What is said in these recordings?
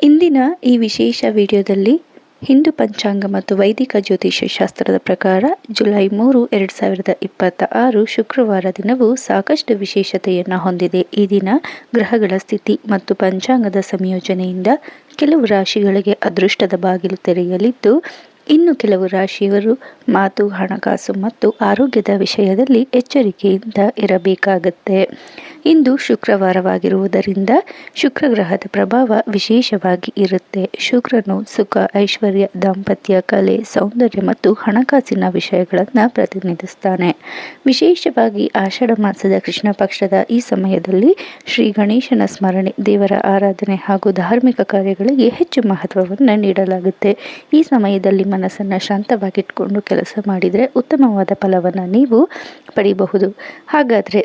ಇಂದಿನ ಈ ವಿಶೇಷ ವಿಡಿಯೋದಲ್ಲಿ ಹಿಂದೂ ಪಂಚಾಂಗ ಮತ್ತು ವೈದಿಕ ಜ್ಯೋತಿಷ್ಯ ಶಾಸ್ತ್ರದ ಪ್ರಕಾರ ಜುಲೈ 3, 2026 ಶುಕ್ರವಾರ ದಿನವು ಸಾಕಷ್ಟು ವಿಶೇಷತೆಯನ್ನು ಹೊಂದಿದೆ. ಈ ದಿನ ಗ್ರಹಗಳ ಸ್ಥಿತಿ ಮತ್ತು ಪಂಚಾಂಗದ ಸಂಯೋಜನೆಯಿಂದ ಕೆಲವು ರಾಶಿಗಳಿಗೆ ಅದೃಷ್ಟದ ಬಾಗಿಲು ತೆರೆಯಲಿದ್ದು, ಇನ್ನು ಕೆಲವು ರಾಶಿಯವರು ಮಾತು, ಹಣಕಾಸು ಮತ್ತು ಆರೋಗ್ಯದ ವಿಷಯದಲ್ಲಿ ಎಚ್ಚರಿಕೆಯಿಂದ ಇರಬೇಕಾಗತ್ತೆ. ಇಂದು ಶುಕ್ರವಾರವಾಗಿರುವುದರಿಂದ ಶುಕ್ರ ಗ್ರಹದ ಪ್ರಭಾವ ವಿಶೇಷವಾಗಿ ಇರುತ್ತೆ. ಶುಕ್ರನು ಸುಖ, ಐಶ್ವರ್ಯ, ದಾಂಪತ್ಯ, ಕಲೆ, ಸೌಂದರ್ಯ ಮತ್ತು ಹಣಕಾಸಿನ ವಿಷಯಗಳನ್ನು ಪ್ರತಿನಿಧಿಸ್ತಾನೆ. ವಿಶೇಷವಾಗಿ ಆಷಾಢ ಮಾಸದ ಕೃಷ್ಣ ಪಕ್ಷದ ಈ ಸಮಯದಲ್ಲಿ ಶ್ರೀ ಗಣೇಶನ ಸ್ಮರಣೆ, ದೇವರ ಆರಾಧನೆ ಹಾಗೂ ಧಾರ್ಮಿಕ ಕಾರ್ಯಗಳಿಗೆ ಹೆಚ್ಚು ಮಹತ್ವವನ್ನು ನೀಡಲಾಗುತ್ತೆ. ಈ ಸಮಯದಲ್ಲಿ ಮನಸ್ಸನ್ನು ಶಾಂತವಾಗಿಟ್ಕೊಂಡು ಕೆಲಸ ಮಾಡಿದರೆ ಉತ್ತಮವಾದ ಫಲವನ್ನು ನೀವು ಪಡೆಯಬಹುದು. ಹಾಗಾದರೆ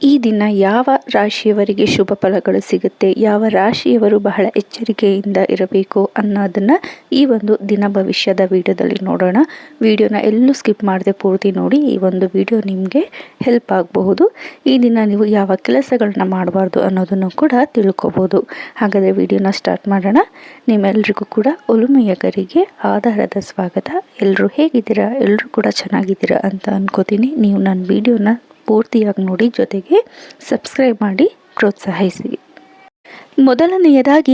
ಈ ದಿನ ಯಾವ ರಾಶಿಯವರಿಗೆ ಶುಭ ಫಲಗಳು ಸಿಗುತ್ತೆ, ಯಾವ ರಾಶಿಯವರು ಬಹಳ ಎಚ್ಚರಿಕೆಯಿಂದ ಇರಬೇಕು ಅನ್ನೋದನ್ನು ಈ ಒಂದು ದಿನ ಭವಿಷ್ಯದ ವಿಡಿಯೋದಲ್ಲಿ ನೋಡೋಣ. ವಿಡಿಯೋನ ಎಲ್ಲೂ ಸ್ಕಿಪ್ ಮಾಡದೆ ಪೂರ್ತಿ ನೋಡಿ. ಈ ಒಂದು ವಿಡಿಯೋ ನಿಮಗೆ ಹೆಲ್ಪ್ ಆಗಬಹುದು. ಈ ದಿನ ನೀವು ಯಾವ ಕೆಲಸಗಳನ್ನ ಮಾಡಬಾರ್ದು ಅನ್ನೋದನ್ನು ಕೂಡ ತಿಳ್ಕೊಬೋದು. ಹಾಗಾದರೆ ವಿಡಿಯೋನ ಸ್ಟಾರ್ಟ್ ಮಾಡೋಣ. ನಿಮ್ಮೆಲ್ಲರಿಗೂ ಕೂಡ ಒಲುಮೆಯ ಗರಿಗೆ ಆಧಾರದ ಸ್ವಾಗತ. ಎಲ್ಲರೂ ಹೇಗಿದ್ದೀರಾ? ಎಲ್ಲರೂ ಕೂಡ ಚೆನ್ನಾಗಿದ್ದೀರಾ ಅಂತ ಅನ್ಕೋತೀನಿ. ನೀವು ನನ್ನ ವಿಡಿಯೋನ ಪೂರ್ತಿಯಾಗಿ ನೋಡಿ, ಜೊತೆಗೆ ಸಬ್ಸ್ಕ್ರೈಬ್ ಮಾಡಿ ಪ್ರೋತ್ಸಾಹಿಸಿ. ಮೊದಲನೆಯದಾಗಿ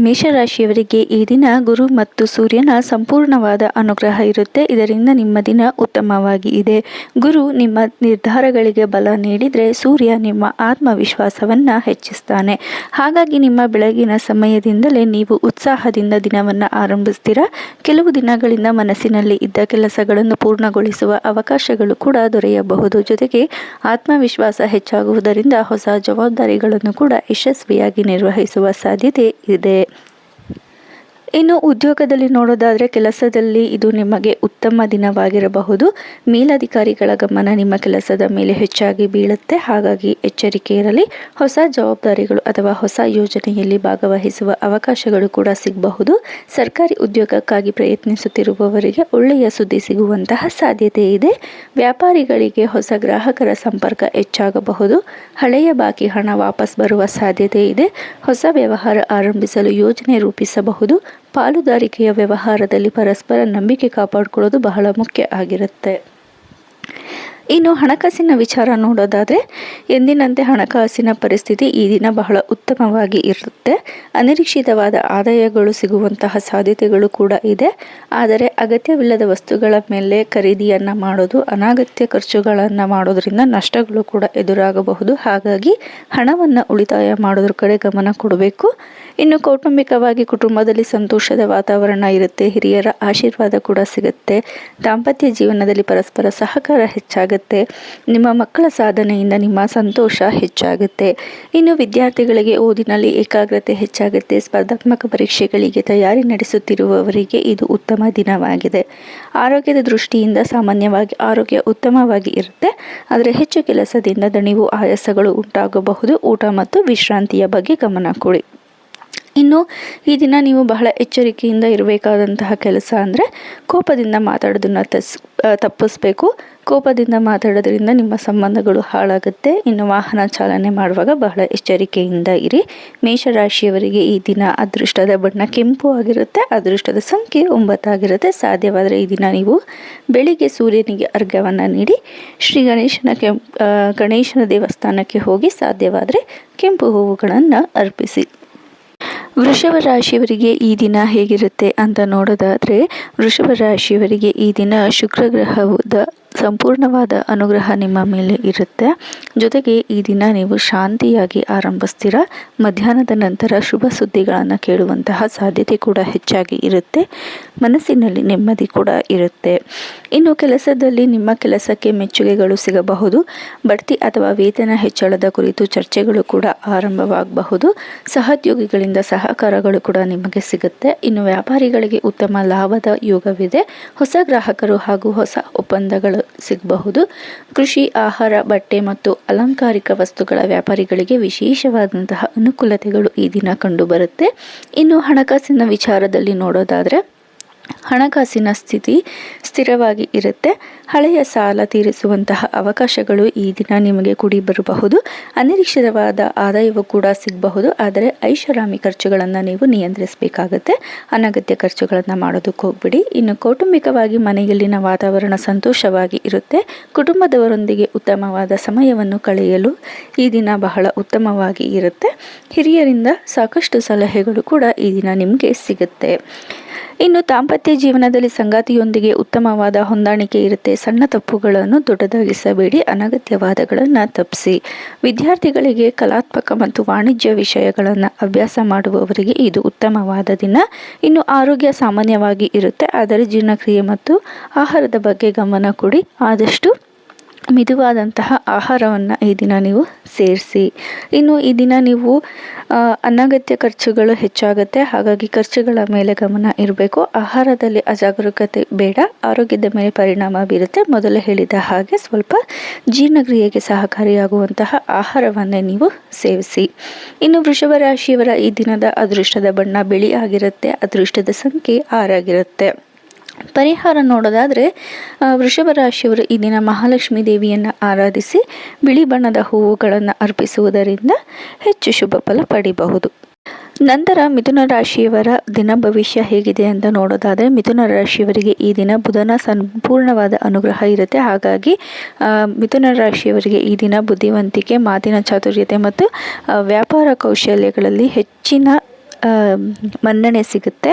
ಮೇಷರಾಶಿಯವರಿಗೆ ಈ ದಿನ ಗುರು ಮತ್ತು ಸೂರ್ಯನ ಸಂಪೂರ್ಣವಾದ ಅನುಗ್ರಹ ಇರುತ್ತೆ. ಇದರಿಂದ ನಿಮ್ಮ ದಿನ ಉತ್ತಮವಾಗಿ ಇದೆ. ಗುರು ನಿಮ್ಮ ನಿರ್ಧಾರಗಳಿಗೆ ಬಲ ನೀಡಿದರೆ, ಸೂರ್ಯ ನಿಮ್ಮ ಆತ್ಮವಿಶ್ವಾಸವನ್ನು ಹೆಚ್ಚಿಸ್ತಾನೆ. ಹಾಗಾಗಿ ನಿಮ್ಮ ಬೆಳಗಿನ ಸಮಯದಿಂದಲೇ ನೀವು ಉತ್ಸಾಹದಿಂದ ದಿನವನ್ನು ಆರಂಭಿಸ್ತೀರಾ. ಕೆಲವು ದಿನಗಳಿಂದ ಮನಸ್ಸಿನಲ್ಲಿ ಇದ್ದ ಕೆಲಸಗಳನ್ನು ಪೂರ್ಣಗೊಳಿಸುವ ಅವಕಾಶಗಳು ಕೂಡ ದೊರೆಯಬಹುದು. ಜೊತೆಗೆ ಆತ್ಮವಿಶ್ವಾಸ ಹೆಚ್ಚಾಗುವುದರಿಂದ ಹೊಸ ಜವಾಬ್ದಾರಿಗಳನ್ನು ಕೂಡ ಯಶಸ್ವಿಯಾಗಿ ನಿರ್ವಹಿಸುವ ಸಾಧ್ಯತೆ ಇದೆ. ಇನ್ನು ಉದ್ಯೋಗದಲ್ಲಿ ನೋಡೋದಾದರೆ ಕೆಲಸದಲ್ಲಿ ಇದು ನಿಮಗೆ ಉತ್ತಮ ದಿನವಾಗಿರಬಹುದು. ಮೇಲಧಿಕಾರಿಗಳ ಗಮನ ನಿಮ್ಮ ಕೆಲಸದ ಮೇಲೆ ಹೆಚ್ಚಾಗಿ ಬೀಳುತ್ತೆ. ಹಾಗಾಗಿ ಎಚ್ಚರಿಕೆ ಇರಲಿ. ಹೊಸ ಜವಾಬ್ದಾರಿಗಳು ಅಥವಾ ಹೊಸ ಯೋಜನೆಯಲ್ಲಿ ಭಾಗವಹಿಸುವ ಅವಕಾಶಗಳು ಕೂಡ ಸಿಗಬಹುದು. ಸರ್ಕಾರಿ ಉದ್ಯೋಗಕ್ಕಾಗಿ ಪ್ರಯತ್ನಿಸುತ್ತಿರುವವರಿಗೆ ಒಳ್ಳೆಯ ಸುದ್ದಿ ಸಿಗುವಂತಹ ಸಾಧ್ಯತೆ ಇದೆ. ವ್ಯಾಪಾರಿಗಳಿಗೆ ಹೊಸ ಗ್ರಾಹಕರ ಸಂಪರ್ಕ ಹೆಚ್ಚಾಗಬಹುದು. ಹಳೆಯ ಬಾಕಿ ಹಣ ವಾಪಸ್ ಬರುವ ಸಾಧ್ಯತೆ ಇದೆ. ಹೊಸ ವ್ಯವಹಾರ ಆರಂಭಿಸಲು ಯೋಜನೆ ರೂಪಿಸಬಹುದು. ಪಾಲುದಾರಿಕೆಯ ವ್ಯವಹಾರದಲ್ಲಿ ಪರಸ್ಪರ ನಂಬಿಕೆ ಕಾಪಾಡಿಕೊಳ್ಳೋದು ಬಹಳ ಮುಖ್ಯ ಆಗಿರುತ್ತೆ. ಇನ್ನು ಹಣಕಾಸಿನ ವಿಚಾರ ನೋಡೋದಾದರೆ ಎಂದಿನಂತೆ ಹಣಕಾಸಿನ ಪರಿಸ್ಥಿತಿ ಈ ದಿನ ಬಹಳ ಉತ್ತಮವಾಗಿ ಇರುತ್ತೆ. ಅನಿರೀಕ್ಷಿತವಾದ ಆದಾಯಗಳು ಸಿಗುವಂತಹ ಸಾಧ್ಯತೆಗಳು ಕೂಡ ಇದೆ. ಆದರೆ ಅಗತ್ಯವಿಲ್ಲದ ವಸ್ತುಗಳ ಮೇಲೆ ಖರೀದಿಯನ್ನು ಮಾಡೋದು, ಅನಗತ್ಯ ಖರ್ಚುಗಳನ್ನು ಮಾಡೋದ್ರಿಂದ ನಷ್ಟಗಳು ಕೂಡ ಎದುರಾಗಬಹುದು. ಹಾಗಾಗಿ ಹಣವನ್ನು ಉಳಿತಾಯ ಮಾಡೋದ್ರ ಕಡೆ ಗಮನ ಕೊಡಬೇಕು. ಇನ್ನು ಕೌಟುಂಬಿಕವಾಗಿ ಕುಟುಂಬದಲ್ಲಿ ಸಂತೋಷದ ವಾತಾವರಣ ಇರುತ್ತೆ. ಹಿರಿಯರ ಆಶೀರ್ವಾದ ಕೂಡ ಸಿಗುತ್ತೆ. ದಾಂಪತ್ಯ ಜೀವನದಲ್ಲಿ ಪರಸ್ಪರ ಸಹಕಾರ ಹೆಚ್ಚಾಗುತ್ತೆ. ನಿಮ್ಮ ಮಕ್ಕಳ ಸಾಧನೆಯಿಂದ ನಿಮ್ಮ ಸಂತೋಷ ಹೆಚ್ಚಾಗುತ್ತೆ. ಇನ್ನು ವಿದ್ಯಾರ್ಥಿಗಳಿಗೆ ಓದಿನಲ್ಲಿ ಏಕಾಗ್ರತೆ ಹೆಚ್ಚಾಗುತ್ತೆ. ಸ್ಪರ್ಧಾತ್ಮಕ ಪರೀಕ್ಷೆಗಳಿಗೆ ತಯಾರಿ ನಡೆಸುತ್ತಿರುವವರಿಗೆ ಇದು ಉತ್ತಮ ದಿನವಾಗಿದೆ. ಆರೋಗ್ಯದ ದೃಷ್ಟಿಯಿಂದ ಸಾಮಾನ್ಯವಾಗಿ ಆರೋಗ್ಯ ಉತ್ತಮವಾಗಿ ಇರುತ್ತೆ. ಆದರೆ ಹೆಚ್ಚು ಕೆಲಸದಿಂದ ದಣಿವು, ಆಯಾಸಗಳು ಉಂಟಾಗಬಹುದು. ಊಟ ಮತ್ತು ವಿಶ್ರಾಂತಿಯ ಬಗ್ಗೆ ಗಮನ ಕೊಡಿ. ಇನ್ನು ಈ ದಿನ ನೀವು ಬಹಳ ಎಚ್ಚರಿಕೆಯಿಂದ ಇರಬೇಕಾದಂತಹ ಕೆಲಸ ಅಂದರೆ ಕೋಪದಿಂದ ಮಾತಾಡೋದನ್ನು ತಪ್ಪಿಸಬೇಕು. ಕೋಪದಿಂದ ಮಾತಾಡೋದ್ರಿಂದ ನಿಮ್ಮ ಸಂಬಂಧಗಳು ಹಾಳಾಗುತ್ತೆ. ಇನ್ನು ವಾಹನ ಚಾಲನೆ ಮಾಡುವಾಗ ಬಹಳ ಎಚ್ಚರಿಕೆಯಿಂದ ಇರಿ. ಮೇಷರಾಶಿಯವರಿಗೆ ಈ ದಿನ ಅದೃಷ್ಟದ ಬಣ್ಣ ಕೆಂಪು ಆಗಿರುತ್ತೆ. ಅದೃಷ್ಟದ ಸಂಖ್ಯೆ 9 ಆಗಿರುತ್ತೆ. ಸಾಧ್ಯವಾದರೆ ಈ ದಿನ ನೀವು ಬೆಳಿಗ್ಗೆ ಸೂರ್ಯನಿಗೆ ಅರ್ಘ್ಯವನ್ನು ನೀಡಿ ಶ್ರೀ ಗಣೇಶನ ದೇವಸ್ಥಾನಕ್ಕೆ ಹೋಗಿ ಸಾಧ್ಯವಾದರೆ ಕೆಂಪು ಹೂವುಗಳನ್ನು ಅರ್ಪಿಸಿ. ವೃಷಭ ರಾಶಿಯವರಿಗೆ ಈ ದಿನ ಹೇಗಿರುತ್ತೆ ಅಂತ ನೋಡೋದಾದರೆ ವೃಷಭ ರಾಶಿಯವರಿಗೆ ಈ ದಿನ ಶುಕ್ರ ಗ್ರಹದ ಸಂಪೂರ್ಣವಾದ ಅನುಗ್ರಹ ನಿಮ್ಮ ಮೇಲೆ ಇರುತ್ತೆ. ಜೊತೆಗೆ ಈ ದಿನ ನೀವು ಶಾಂತಿಯಾಗಿ ಆರಂಭಿಸ್ತೀರಾ. ಮಧ್ಯಾಹ್ನದ ನಂತರ ಶುಭ ಸುದ್ದಿಗಳನ್ನು ಕೇಳುವಂತಹ ಸಾಧ್ಯತೆ ಕೂಡ ಹೆಚ್ಚಾಗಿ ಇರುತ್ತೆ. ಮನಸ್ಸಿನಲ್ಲಿ ನೆಮ್ಮದಿ ಕೂಡ ಇರುತ್ತೆ. ಇನ್ನು ಕೆಲಸದಲ್ಲಿ ನಿಮ್ಮ ಕೆಲಸಕ್ಕೆ ಮೆಚ್ಚುಗೆಗಳು ಸಿಗಬಹುದು. ಬಡ್ತಿ ಅಥವಾ ವೇತನ ಹೆಚ್ಚಳದ ಕುರಿತು ಚರ್ಚೆಗಳು ಕೂಡ ಆರಂಭವಾಗಬಹುದು. ಸಹೋದ್ಯೋಗಿಗಳಿಂದ ಸಹಕಾರಗಳು ಕೂಡ ನಿಮಗೆ ಸಿಗುತ್ತೆ. ಇನ್ನು ವ್ಯಾಪಾರಿಗಳಿಗೆ ಉತ್ತಮ ಲಾಭದ ಯೋಗವಿದೆ. ಹೊಸ ಗ್ರಾಹಕರು ಹಾಗೂ ಹೊಸ ಒಪ್ಪಂದಗಳು ಸಿಗಬಹುದು. ಕೃಷಿ, ಆಹಾರ, ಬಟ್ಟೆ ಮತ್ತು ಅಲಂಕಾರಿಕ ವಸ್ತುಗಳ ವ್ಯಾಪಾರಿಗಳಿಗೆ ವಿಶೇಷವಾದಂತಹ ಅನುಕೂಲತೆಗಳು ಈ ದಿನ ಕಂಡುಬರುತ್ತೆ. ಇನ್ನು ಹಣಕಾಸಿನ ವಿಚಾರದಲ್ಲಿ ನೋಡೋದಾದರೆ ಹಣಕಾಸಿನ ಸ್ಥಿತಿ ಸ್ಥಿರವಾಗಿ ಇರುತ್ತೆ. ಹಳೆಯ ಸಾಲ ತೀರಿಸುವಂತಹ ಅವಕಾಶಗಳು ಈ ದಿನ ನಿಮಗೆ ಕೂಡಿ ಬರಬಹುದು. ಅನಿರೀಕ್ಷಿತವಾದ ಆದಾಯವೂ ಕೂಡ ಸಿಗಬಹುದು. ಆದರೆ ಐಷಾರಾಮಿ ಖರ್ಚುಗಳನ್ನು ನೀವು ನಿಯಂತ್ರಿಸಬೇಕಾಗತ್ತೆ. ಅನಗತ್ಯ ಖರ್ಚುಗಳನ್ನು ಮಾಡೋದಕ್ಕೆ ಹೋಗ್ಬಿಡಿ. ಇನ್ನು ಕೌಟುಂಬಿಕವಾಗಿ ಮನೆಯಲ್ಲಿನ ವಾತಾವರಣ ಸಂತೋಷವಾಗಿ ಇರುತ್ತೆ. ಕುಟುಂಬದವರೊಂದಿಗೆ ಉತ್ತಮವಾದ ಸಮಯವನ್ನು ಕಳೆಯಲು ಈ ದಿನ ಬಹಳ ಉತ್ತಮವಾಗಿ ಇರುತ್ತೆ. ಹಿರಿಯರಿಂದ ಸಾಕಷ್ಟು ಸಲಹೆಗಳು ಕೂಡ ಈ ದಿನ ನಿಮಗೆ ಸಿಗುತ್ತೆ. ಇನ್ನು ದಾಂಪತ್ಯ ಜೀವನದಲ್ಲಿ ಸಂಗಾತಿಯೊಂದಿಗೆ ಉತ್ತಮವಾದ ಹೊಂದಾಣಿಕೆ ಇರುತ್ತೆ. ಸಣ್ಣ ತಪ್ಪುಗಳನ್ನು ದೊಡ್ಡದಾಗಿಸಬೇಡಿ. ಅನಗತ್ಯ ವಾದಗಳನ್ನು ತಪ್ಪಿಸಿ. ವಿದ್ಯಾರ್ಥಿಗಳಿಗೆ ಕಲಾತ್ಮಕ ಮತ್ತು ವಾಣಿಜ್ಯ ವಿಷಯಗಳನ್ನು ಅಭ್ಯಾಸ ಮಾಡುವವರಿಗೆ ಇದು ಉತ್ತಮವಾದ ದಿನ. ಇನ್ನು ಆರೋಗ್ಯ ಸಾಮಾನ್ಯವಾಗಿ ಇರುತ್ತೆ. ಆದರೆ ಜೀರ್ಣಕ್ರಿಯೆ ಮತ್ತು ಆಹಾರದ ಬಗ್ಗೆ ಗಮನ ಕೊಡಿ. ಆದಷ್ಟು ಮಿದುವಾದಂತಹ ಆಹಾರವನ್ನು ಈ ದಿನ ನೀವು ಸೇರಿಸಿ. ಇನ್ನು ಈ ದಿನ ನೀವು ಅನಗತ್ಯ ಖರ್ಚುಗಳು ಹೆಚ್ಚಾಗುತ್ತೆ. ಹಾಗಾಗಿ ಖರ್ಚುಗಳ ಮೇಲೆ ಗಮನ ಇರಬೇಕು. ಆಹಾರದಲ್ಲಿ ಅಜಾಗರೂಕತೆ ಬೇಡ. ಆರೋಗ್ಯದ ಮೇಲೆ ಪರಿಣಾಮ ಬೀರುತ್ತೆ. ಮೊದಲು ಹೇಳಿದ ಹಾಗೆ ಸ್ವಲ್ಪ ಜೀರ್ಣಕ್ರಿಯೆಗೆ ಸಹಕಾರಿಯಾಗುವಂತಹ ಆಹಾರವನ್ನೇ ನೀವು ಸೇವಿಸಿ. ಇನ್ನು ವೃಷಭ ರಾಶಿಯವರ ಈ ದಿನದ ಅದೃಷ್ಟದ ಬಣ್ಣ ಬಿಳಿ ಆಗಿರುತ್ತೆ. ಅದೃಷ್ಟದ ಸಂಖ್ಯೆ 6 ಆಗಿರುತ್ತೆ. ಪರಿಹಾರ ನೋಡೋದಾದರೆ ವೃಷಭ ರಾಶಿಯವರು ಈ ದಿನ ಮಹಾಲಕ್ಷ್ಮೀ ದೇವಿಯನ್ನು ಆರಾಧಿಸಿ ಬಿಳಿ ಬಣ್ಣದ ಹೂವುಗಳನ್ನು ಅರ್ಪಿಸುವುದರಿಂದ ಹೆಚ್ಚು ಶುಭ ಫಲ ಪಡಿಬಹುದು. ನಂತರ ಮಿಥುನ ರಾಶಿಯವರ ದಿನ ಭವಿಷ್ಯ ಹೇಗಿದೆ ಅಂತ ನೋಡೋದಾದರೆ ಮಿಥುನ ರಾಶಿಯವರಿಗೆ ಈ ದಿನ ಬುಧನ ಸಂಪೂರ್ಣವಾದ ಅನುಗ್ರಹ ಇರುತ್ತೆ. ಹಾಗಾಗಿ ಮಿಥುನ ರಾಶಿಯವರಿಗೆ ಈ ದಿನ ಬುದ್ಧಿವಂತಿಕೆ, ಮಾತಿನ ಚಾತುರ್ಯತೆ ಮತ್ತು ವ್ಯಾಪಾರ ಕೌಶಲ್ಯಗಳಲ್ಲಿ ಹೆಚ್ಚಿನ ಮನ್ನಣೆ ಸಿಗುತ್ತೆ.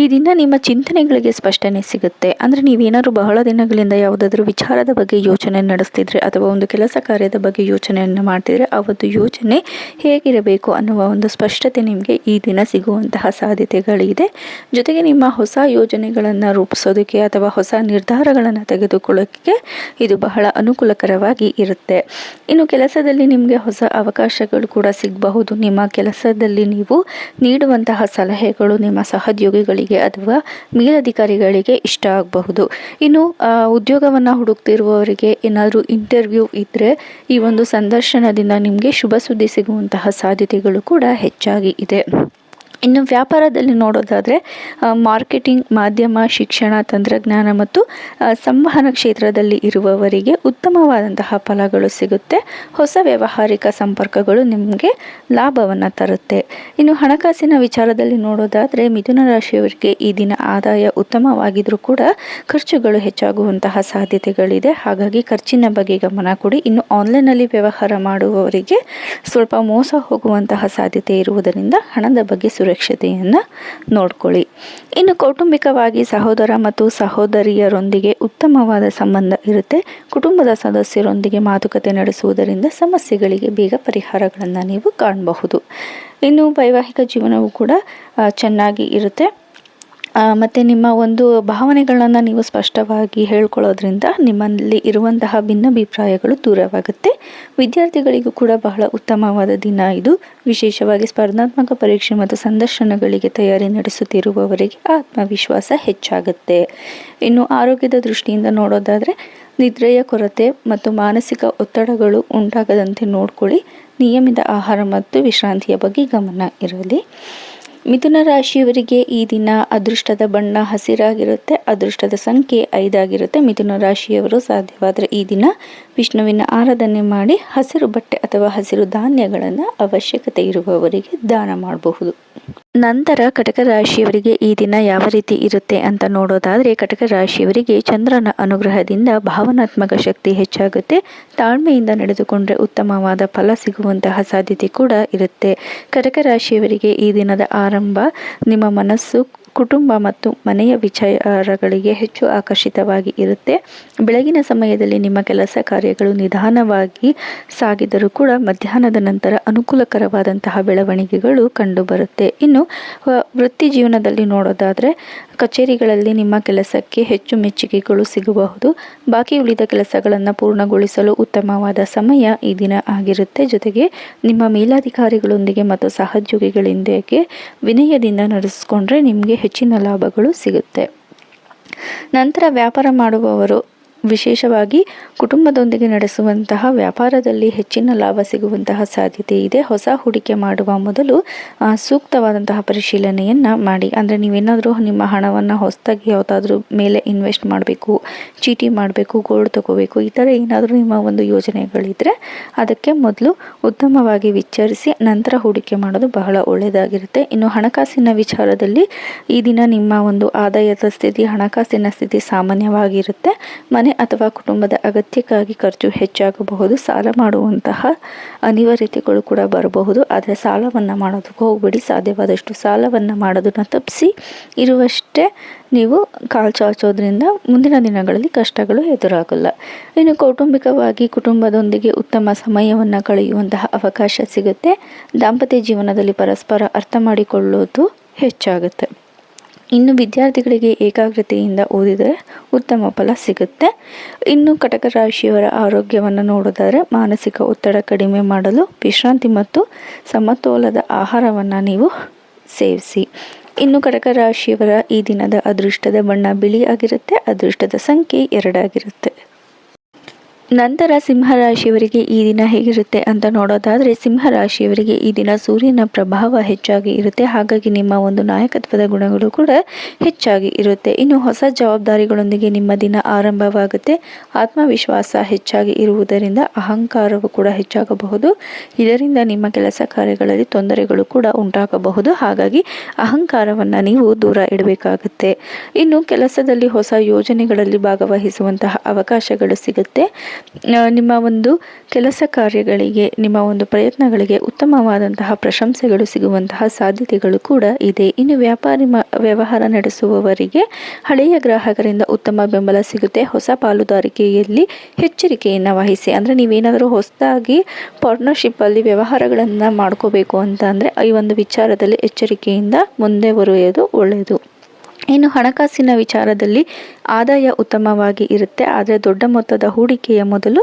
ಈ ದಿನ ನಿಮ್ಮ ಚಿಂತನೆಗಳಿಗೆ ಸ್ಪಷ್ಟನೆ ಸಿಗುತ್ತೆ. ಅಂದರೆ ನೀವೇನಾದ್ರು ಬಹಳ ದಿನಗಳಿಂದ ಯಾವುದಾದ್ರೂ ವಿಚಾರದ ಬಗ್ಗೆ ಯೋಚನೆ ನಡೆಸ್ತಿದ್ರೆ ಅಥವಾ ಒಂದು ಕೆಲಸ ಕಾರ್ಯದ ಬಗ್ಗೆ ಯೋಚನೆಯನ್ನು ಮಾಡ್ತಿದ್ರೆ ಆ ಒಂದು ಯೋಚನೆ ಹೇಗಿರಬೇಕು ಅನ್ನುವ ಒಂದು ಸ್ಪಷ್ಟತೆ ನಿಮಗೆ ಈ ದಿನ ಸಿಗುವಂತಹ ಸಾಧ್ಯತೆಗಳಿದೆ. ಜೊತೆಗೆ ನಿಮ್ಮ ಹೊಸ ಯೋಜನೆಗಳನ್ನು ರೂಪಿಸೋದಕ್ಕೆ ಅಥವಾ ಹೊಸ ನಿರ್ಧಾರಗಳನ್ನು ತೆಗೆದುಕೊಳ್ಳೋಕ್ಕೆ ಇದು ಬಹಳ ಅನುಕೂಲಕರವಾಗಿ ಇರುತ್ತೆ. ಇನ್ನು ಕೆಲಸದಲ್ಲಿ ನಿಮಗೆ ಹೊಸ ಅವಕಾಶಗಳು ಕೂಡ ಸಿಗಬಹುದು. ನಿಮ್ಮ ಕೆಲಸದಲ್ಲಿ ನೀವು ನೀಡುವಂತಹ ಸಲಹೆಗಳು ನಿಮ್ಮ ಸಹೋದ್ಯೋಗಿಗಳಿಗೆ ಅಥವಾ ಮೇಲಧಿಕಾರಿಗಳಿಗೆ ಇಷ್ಟ ಆಗಬಹುದು. ಇನ್ನು ಉದ್ಯೋಗವನ್ನು ಹುಡುಕ್ತಿರುವವರಿಗೆ ಏನಾದರೂ ಇಂಟರ್ವ್ಯೂ ಇದ್ದರೆ ಈ ಒಂದು ಸಂದರ್ಶನದಿಂದ ನಿಮಗೆ ಶುಭ ಸುದ್ದಿ ಸಿಗುವಂತಹ ಸಾಧ್ಯತೆಗಳು ಕೂಡ ಹೆಚ್ಚಾಗಿ ಇದೆ. ಇನ್ನು ವ್ಯಾಪಾರದಲ್ಲಿ ನೋಡೋದಾದರೆ ಮಾರ್ಕೆಟಿಂಗ್, ಮಾಧ್ಯಮ, ಶಿಕ್ಷಣ, ತಂತ್ರಜ್ಞಾನ ಮತ್ತು ಸಂವಹನ ಕ್ಷೇತ್ರದಲ್ಲಿ ಇರುವವರಿಗೆ ಉತ್ತಮವಾದಂತಹ ಫಲಗಳು ಸಿಗುತ್ತೆ. ಹೊಸ ವ್ಯಾವಹಾರಿಕ ಸಂಪರ್ಕಗಳು ನಿಮಗೆ ಲಾಭವನ್ನು ತರುತ್ತೆ. ಇನ್ನು ಹಣಕಾಸಿನ ವಿಚಾರದಲ್ಲಿ ನೋಡೋದಾದರೆ ಮಿಥುನ ರಾಶಿಯವರಿಗೆ ಈ ದಿನ ಆದಾಯ ಉತ್ತಮವಾಗಿದ್ದರೂ ಕೂಡ ಖರ್ಚುಗಳು ಹೆಚ್ಚಾಗುವಂತಹ ಸಾಧ್ಯತೆಗಳಿದೆ. ಹಾಗಾಗಿ ಖರ್ಚಿನ ಬಗ್ಗೆ ಗಮನ ಕೊಡಿ. ಇನ್ನು ಆನ್ಲೈನಲ್ಲಿ ವ್ಯವಹಾರ ಮಾಡುವವರಿಗೆ ಸ್ವಲ್ಪ ಮೋಸ ಹೋಗುವಂತಹ ಸಾಧ್ಯತೆ ಇರುವುದರಿಂದ ಹಣದ ಬಗ್ಗೆ ಸುರಕ್ಷತೆಯನ್ನು ನೋಡ್ಕೊಳ್ಳಿ. ಇನ್ನು ಕೌಟುಂಬಿಕವಾಗಿ ಸಹೋದರ ಮತ್ತು ಸಹೋದರಿಯರೊಂದಿಗೆ ಉತ್ತಮವಾದ ಸಂಬಂಧ ಇರುತ್ತೆ. ಕುಟುಂಬದ ಸದಸ್ಯರೊಂದಿಗೆ ಮಾತುಕತೆ ನಡೆಸುವುದರಿಂದ ಸಮಸ್ಯೆಗಳಿಗೆ ಬೇಗ ಪರಿಹಾರಗಳನ್ನು ನೀವು ಕಾಣಬಹುದು. ಇನ್ನು ವೈವಾಹಿಕ ಜೀವನವೂ ಕೂಡ ಚೆನ್ನಾಗಿ ಇರುತ್ತೆ. ಮತ್ತು ನಿಮ್ಮ ಒಂದು ಭಾವನೆಗಳನ್ನು ನೀವು ಸ್ಪಷ್ಟವಾಗಿ ಹೇಳ್ಕೊಳ್ಳೋದ್ರಿಂದ ನಿಮ್ಮಲ್ಲಿ ಇರುವಂತಹ ಭಿನ್ನಾಭಿಪ್ರಾಯಗಳು ದೂರವಾಗುತ್ತೆ. ವಿದ್ಯಾರ್ಥಿಗಳಿಗೂ ಕೂಡ ಬಹಳ ಉತ್ತಮವಾದ ದಿನ ಇದು. ವಿಶೇಷವಾಗಿ ಸ್ಪರ್ಧಾತ್ಮಕ ಪರೀಕ್ಷೆ ಮತ್ತು ಸಂದರ್ಶನಗಳಿಗೆ ತಯಾರಿ ನಡೆಸುತ್ತಿರುವವರಿಗೆ ಆತ್ಮವಿಶ್ವಾಸ ಹೆಚ್ಚಾಗುತ್ತೆ. ಇನ್ನು ಆರೋಗ್ಯದ ದೃಷ್ಟಿಯಿಂದ ನೋಡೋದಾದರೆ ನಿದ್ರೆಯ ಕೊರತೆ ಮತ್ತು ಮಾನಸಿಕ ಒತ್ತಡಗಳು ಉಂಟಾಗದಂತೆ ನೋಡ್ಕೊಳ್ಳಿ. ನಿಯಮಿತ ಆಹಾರ ಮತ್ತು ವಿಶ್ರಾಂತಿಯ ಬಗ್ಗೆ ಗಮನ ಇರಲಿ. ಮಿಥುನ ರಾಶಿಯವರಿಗೆ ಈ ದಿನ ಅದೃಷ್ಟದ ಬಣ್ಣ ಹಸಿರಾಗಿರುತ್ತೆ. ಅದೃಷ್ಟದ ಸಂಖ್ಯೆ 5 ಆಗಿರುತ್ತೆ. ಮಿಥುನ ರಾಶಿಯವರು ಸಾಧ್ಯವಾದರೆ ಈ ದಿನ ವಿಷ್ಣುವಿನ ಆರಾಧನೆ ಮಾಡಿ ಹಸಿರು ಬಟ್ಟೆ ಅಥವಾ ಹಸಿರು ಧಾನ್ಯಗಳನ್ನು ಅವಶ್ಯಕತೆ ಇರುವವರಿಗೆ ದಾನ ಮಾಡಬಹುದು. ನಂತರ ಕಟಕ ರಾಶಿಯವರಿಗೆ ಈ ದಿನ ಯಾವ ರೀತಿ ಇರುತ್ತೆ ಅಂತ ನೋಡೋದಾದರೆ ಕಟಕ ರಾಶಿಯವರಿಗೆ ಚಂದ್ರನ ಅನುಗ್ರಹದಿಂದ ಭಾವನಾತ್ಮಕ ಶಕ್ತಿ ಹೆಚ್ಚಾಗುತ್ತೆ. ತಾಳ್ಮೆಯಿಂದ ನಡೆದುಕೊಂಡ್ರೆ ಉತ್ತಮವಾದ ಫಲ ಸಿಗುವಂತಹ ಸಾಧ್ಯತೆ ಕೂಡ ಇರುತ್ತೆ. ಕಟಕ ರಾಶಿಯವರಿಗೆ ಈ ದಿನದ ಆರಂಭ ನಿಮ್ಮ ಮನಸ್ಸು, ಕುಟುಂಬ ಮತ್ತು ಮನೆಯ ವಿಚಾರಗಳಿಗೆ ಹೆಚ್ಚು ಆಕರ್ಷಿತವಾಗಿ ಇರುತ್ತೆ. ಬೆಳಗಿನ ಸಮಯದಲ್ಲಿ ನಿಮ್ಮ ಕೆಲಸ ಕಾರ್ಯಗಳು ನಿಧಾನವಾಗಿ ಸಾಗಿದರೂ ಕೂಡ ಮಧ್ಯಾಹ್ನದ ನಂತರ ಅನುಕೂಲಕರವಾದಂತಹ ಬೆಳವಣಿಗೆಗಳು ಕಂಡುಬರುತ್ತೆ. ಇನ್ನು ವೃತ್ತಿ ಜೀವನದಲ್ಲಿ ನೋಡೋದಾದರೆ ಕಚೇರಿಗಳಲ್ಲಿ ನಿಮ್ಮ ಕೆಲಸಕ್ಕೆ ಹೆಚ್ಚು ಮೆಚ್ಚುಗೆಗಳು ಸಿಗಬಹುದು. ಬಾಕಿ ಉಳಿದ ಕೆಲಸಗಳನ್ನು ಪೂರ್ಣಗೊಳಿಸಲು ಉತ್ತಮವಾದ ಸಮಯ ಈ ದಿನ ಆಗಿರುತ್ತೆ. ಜೊತೆಗೆ ನಿಮ್ಮ ಮೇಲಾಧಿಕಾರಿಗಳೊಂದಿಗೆ ಮತ್ತು ಸಹೋದ್ಯೋಗಿಗಳೊಂದಿಗೆ ವಿನಯದಿಂದ ನಡೆಸಿಕೊಂಡ್ರೆ ನಿಮಗೆ ಹೆಚ್ಚಿನ ಲಾಭಗಳು ಸಿಗುತ್ತೆ. ನಂತರ ವ್ಯಾಪಾರ ಮಾಡುವವರು ವಿಶೇಷವಾಗಿ ಕುಟುಂಬದೊಂದಿಗೆ ನಡೆಸುವಂತಹ ವ್ಯಾಪಾರದಲ್ಲಿ ಹೆಚ್ಚಿನ ಲಾಭ ಸಿಗುವಂತಹ ಸಾಧ್ಯತೆ ಇದೆ. ಹೊಸ ಹೂಡಿಕೆ ಮಾಡುವ ಮೊದಲು ಸೂಕ್ತವಾದಂತಹ ಪರಿಶೀಲನೆಯನ್ನು ಮಾಡಿ. ಅಂದರೆ ನೀವೇನಾದರೂ ನಿಮ್ಮ ಹಣವನ್ನು ಹೊಸದಾಗಿ ಯಾವುದಾದ್ರೂ ಮೇಲೆ ಇನ್ವೆಸ್ಟ್ ಮಾಡಬೇಕು, ಚೀಟಿ ಮಾಡಬೇಕು, ಗೋಲ್ಡ್ ತಗೋಬೇಕು, ಈ ಥರ ಏನಾದರೂ ನಿಮ್ಮ ಒಂದು ಯೋಜನೆಗಳಿದ್ದರೆ ಅದಕ್ಕೆ ಮೊದಲು ಉತ್ತಮವಾಗಿ ವಿಚಾರಿಸಿ ನಂತರ ಹೂಡಿಕೆ ಮಾಡೋದು ಬಹಳ ಒಳ್ಳೆಯದಾಗಿರುತ್ತೆ. ಇನ್ನು ಹಣಕಾಸಿನ ವಿಚಾರದಲ್ಲಿ ಈ ದಿನ ನಿಮ್ಮ ಒಂದು ಆದಾಯದ ಸ್ಥಿತಿ, ಹಣಕಾಸಿನ ಸ್ಥಿತಿ ಸಾಮಾನ್ಯವಾಗಿರುತ್ತೆ. ಮನೆ ಅಥವಾ ಕುಟುಂಬದ ಅಗತ್ಯಕ್ಕಾಗಿ ಖರ್ಚು ಹೆಚ್ಚಾಗಬಹುದು. ಸಾಲ ಮಾಡುವಂತಹ ಅನಿವಾರ್ಯತೆಗಳು ಕೂಡ ಬರಬಹುದು. ಆದರೆ ಸಾಲವನ್ನು ಮಾಡೋದಕ್ಕೆ ಹೋಗಬೇಡಿ. ಸಾಧ್ಯವಾದಷ್ಟು ಸಾಲವನ್ನು ಮಾಡೋದನ್ನು ತಪ್ಪಿಸಿ ಇರುವಷ್ಟೇ ನೀವು ಕಾಲು ಚಾಚೋದ್ರಿಂದ ಮುಂದಿನ ದಿನಗಳಲ್ಲಿ ಕಷ್ಟಗಳು ಎದುರಾಗಲ್ಲ. ಇನ್ನು ಕೌಟುಂಬಿಕವಾಗಿ ಕುಟುಂಬದೊಂದಿಗೆ ಉತ್ತಮ ಸಮಯವನ್ನು ಕಳೆಯುವಂತಹ ಅವಕಾಶ ಸಿಗುತ್ತೆ. ದಾಂಪತ್ಯ ಜೀವನದಲ್ಲಿ ಪರಸ್ಪರ ಅರ್ಥ ಮಾಡಿಕೊಳ್ಳೋದು ಹೆಚ್ಚಾಗುತ್ತೆ. ಇನ್ನು ವಿದ್ಯಾರ್ಥಿಗಳಿಗೆ ಏಕಾಗ್ರತೆಯಿಂದ ಓದಿದರೆ ಉತ್ತಮ ಫಲ ಸಿಗುತ್ತೆ. ಇನ್ನು ಕಟಕ ರಾಶಿಯವರ ಆರೋಗ್ಯವನ್ನು ನೋಡೋದಾದರೆ ಮಾನಸಿಕ ಒತ್ತಡ ಕಡಿಮೆ ಮಾಡಲು ವಿಶ್ರಾಂತಿ ಮತ್ತು ಸಮತೋಲದ ಆಹಾರವನ್ನು ನೀವು ಸೇವಿಸಿ. ಇನ್ನು ಕಟಕ ರಾಶಿಯವರ ಈ ದಿನದ ಅದೃಷ್ಟದ ಬಣ್ಣ ಬಿಳಿಯಾಗಿರುತ್ತೆ. ಅದೃಷ್ಟದ ಸಂಖ್ಯೆ 2 ಆಗಿರುತ್ತೆ. ನಂತರ ಸಿಂಹರಾಶಿಯವರಿಗೆ ಈ ದಿನ ಹೇಗಿರುತ್ತೆ ಅಂತ ನೋಡೋದಾದರೆ ಸಿಂಹರಾಶಿಯವರಿಗೆ ಈ ದಿನ ಸೂರ್ಯನ ಪ್ರಭಾವ ಹೆಚ್ಚಾಗಿ ಇರುತ್ತೆ. ಹಾಗಾಗಿ ನಿಮ್ಮ ಒಂದು ನಾಯಕತ್ವದ ಗುಣಗಳು ಕೂಡ ಹೆಚ್ಚಾಗಿ ಇರುತ್ತೆ. ಇನ್ನು ಹೊಸ ಜವಾಬ್ದಾರಿಗಳೊಂದಿಗೆ ನಿಮ್ಮ ದಿನ ಆರಂಭವಾಗುತ್ತೆ. ಆತ್ಮವಿಶ್ವಾಸ ಹೆಚ್ಚಾಗಿ ಇರುವುದರಿಂದ ಅಹಂಕಾರವು ಕೂಡ ಹೆಚ್ಚಾಗಬಹುದು. ಇದರಿಂದ ನಿಮ್ಮ ಕೆಲಸ ಕಾರ್ಯಗಳಲ್ಲಿ ತೊಂದರೆಗಳು ಕೂಡ ಉಂಟಾಗಬಹುದು. ಹಾಗಾಗಿ ಅಹಂಕಾರವನ್ನು ನೀವು ದೂರ ಇಡಬೇಕಾಗುತ್ತೆ. ಇನ್ನು ಕೆಲಸದಲ್ಲಿ ಹೊಸ ಯೋಜನೆಗಳಲ್ಲಿ ಭಾಗವಹಿಸುವಂತಹ ಅವಕಾಶಗಳು ಸಿಗುತ್ತೆ. ನಿಮ್ಮ ಒಂದು ಕೆಲಸ ಕಾರ್ಯಗಳಿಗೆ, ನಿಮ್ಮ ಒಂದು ಪ್ರಯತ್ನಗಳಿಗೆ ಉತ್ತಮವಾದಂತಹ ಪ್ರಶಂಸೆಗಳು ಸಿಗುವಂತಹ ಸಾಧ್ಯತೆಗಳು ಕೂಡ ಇದೆ. ಇನ್ನು ವ್ಯವಹಾರ ನಡೆಸುವವರಿಗೆ ಹಳೆಯ ಗ್ರಾಹಕರಿಂದ ಉತ್ತಮ ಬೆಂಬಲ ಸಿಗುತ್ತೆ. ಹೊಸ ಪಾಲುದಾರಿಕೆಯಲ್ಲಿ ಎಚ್ಚರಿಕೆಯನ್ನು ವಹಿಸಿ. ಅಂದರೆ ನೀವೇನಾದರೂ ಹೊಸದಾಗಿ ಪಾರ್ಟ್ನರ್ಶಿಪ್ಪಲ್ಲಿ ವ್ಯವಹಾರಗಳನ್ನು ಮಾಡ್ಕೋಬೇಕು ಅಂತ ಅಂದರೆ ಈ ಒಂದು ವಿಚಾರದಲ್ಲಿ ಎಚ್ಚರಿಕೆಯಿಂದ ಮುಂದೆ ಬರುವುದು ಒಳ್ಳೆಯದು. ಇನ್ನು ಹಣಕಾಸಿನ ವಿಚಾರದಲ್ಲಿ ಆದಾಯ ಉತ್ತಮವಾಗಿ ಇರುತ್ತೆ. ಆದರೆ ದೊಡ್ಡ ಮೊತ್ತದ ಹೂಡಿಕೆಯ ಮೊದಲು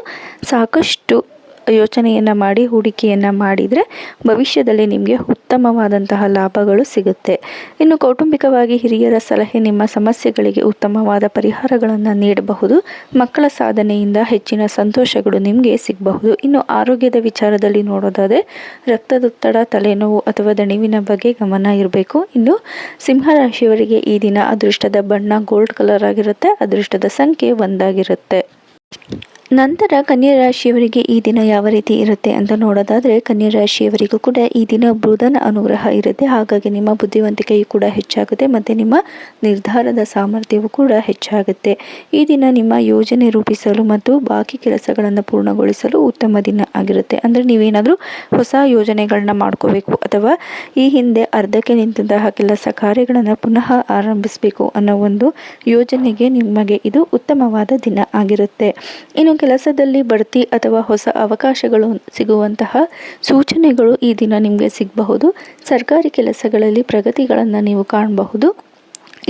ಸಾಕಷ್ಟು ಯೋಚನೆಯನ್ನು ಮಾಡಿ ಹೂಡಿಕೆಯನ್ನು ಮಾಡಿದರೆ ಭವಿಷ್ಯದಲ್ಲಿ ನಿಮಗೆ ಉತ್ತಮವಾದಂತಹ ಲಾಭಗಳು ಸಿಗುತ್ತೆ. ಇನ್ನು ಕೌಟುಂಬಿಕವಾಗಿ ಹಿರಿಯರ ಸಲಹೆ ನಿಮ್ಮ ಸಮಸ್ಯೆಗಳಿಗೆ ಉತ್ತಮವಾದ ಪರಿಹಾರಗಳನ್ನು ನೀಡಬಹುದು. ಮಕ್ಕಳ ಸಾಧನೆಯಿಂದ ಹೆಚ್ಚಿನ ಸಂತೋಷಗಳು ನಿಮಗೆ ಸಿಗಬಹುದು. ಇನ್ನು ಆರೋಗ್ಯದ ವಿಚಾರದಲ್ಲಿ ನೋಡೋದಾದರೆ ರಕ್ತದೊತ್ತಡ, ತಲೆನೋವು ಅಥವಾ ದಣಿವಿನ ಬಗ್ಗೆ ಗಮನ ಇರಬೇಕು. ಇನ್ನು ಸಿಂಹರಾಶಿಯವರಿಗೆ ಈ ದಿನ ಅದೃಷ್ಟದ ಬಣ್ಣ ಗೋಲ್ಡ್ ಕಲರ್ ಆಗಿರುತ್ತೆ. ಅದೃಷ್ಟದ ಸಂಖ್ಯೆ 1 ಆಗಿರುತ್ತೆ. ನಂತರ ಕನ್ಯಾ ರಾಶಿಯವರಿಗೆ ಈ ದಿನ ಯಾವ ರೀತಿ ಇರುತ್ತೆ ಅಂತ ನೋಡೋದಾದರೆ ಕನ್ಯಾ ರಾಶಿಯವರಿಗೂ ಕೂಡ ಈ ದಿನ ಬುಧನ ಅನುಗ್ರಹ ಇರುತ್ತೆ. ಹಾಗಾಗಿ ನಿಮ್ಮ ಬುದ್ಧಿವಂತಿಕೆಯು ಕೂಡ ಹೆಚ್ಚಾಗುತ್ತೆ ಮತ್ತು ನಿಮ್ಮ ನಿರ್ಧಾರದ ಸಾಮರ್ಥ್ಯವೂ ಕೂಡ ಹೆಚ್ಚಾಗುತ್ತೆ. ಈ ದಿನ ನಿಮ್ಮ ಯೋಜನೆ ರೂಪಿಸಲು ಮತ್ತು ಬಾಕಿ ಕೆಲಸಗಳನ್ನು ಪೂರ್ಣಗೊಳಿಸಲು ಉತ್ತಮ ದಿನ ಆಗಿರುತ್ತೆ. ಅಂದರೆ ನೀವೇನಾದರೂ ಹೊಸ ಯೋಜನೆಗಳನ್ನ ಮಾಡ್ಕೋಬೇಕು ಅಥವಾ ಈ ಹಿಂದೆ ಅರ್ಧಕ್ಕೆ ನಿಂತಹ ಕೆಲಸ ಕಾರ್ಯಗಳನ್ನು ಪುನಃ ಆರಂಭಿಸಬೇಕು ಅನ್ನೋ ಒಂದು ಯೋಜನೆಗೆ ನಿಮಗೆ ಇದು ಉತ್ತಮವಾದ ದಿನ ಆಗಿರುತ್ತೆ. ಇನ್ನು ಕೆಲಸದಲ್ಲಿ ಬಡ್ತಿ ಅಥವಾ ಹೊಸ ಅವಕಾಶಗಳು ಸಿಗುವಂತಹ ಸೂಚನೆಗಳು ಈ ದಿನ ನಿಮಗೆ ಸಿಗಬಹುದು. ಸರ್ಕಾರಿ ಕೆಲಸಗಳಲ್ಲಿ ಪ್ರಗತಿಗಳನ್ನು ನೀವು ಕಾಣಬಹುದು.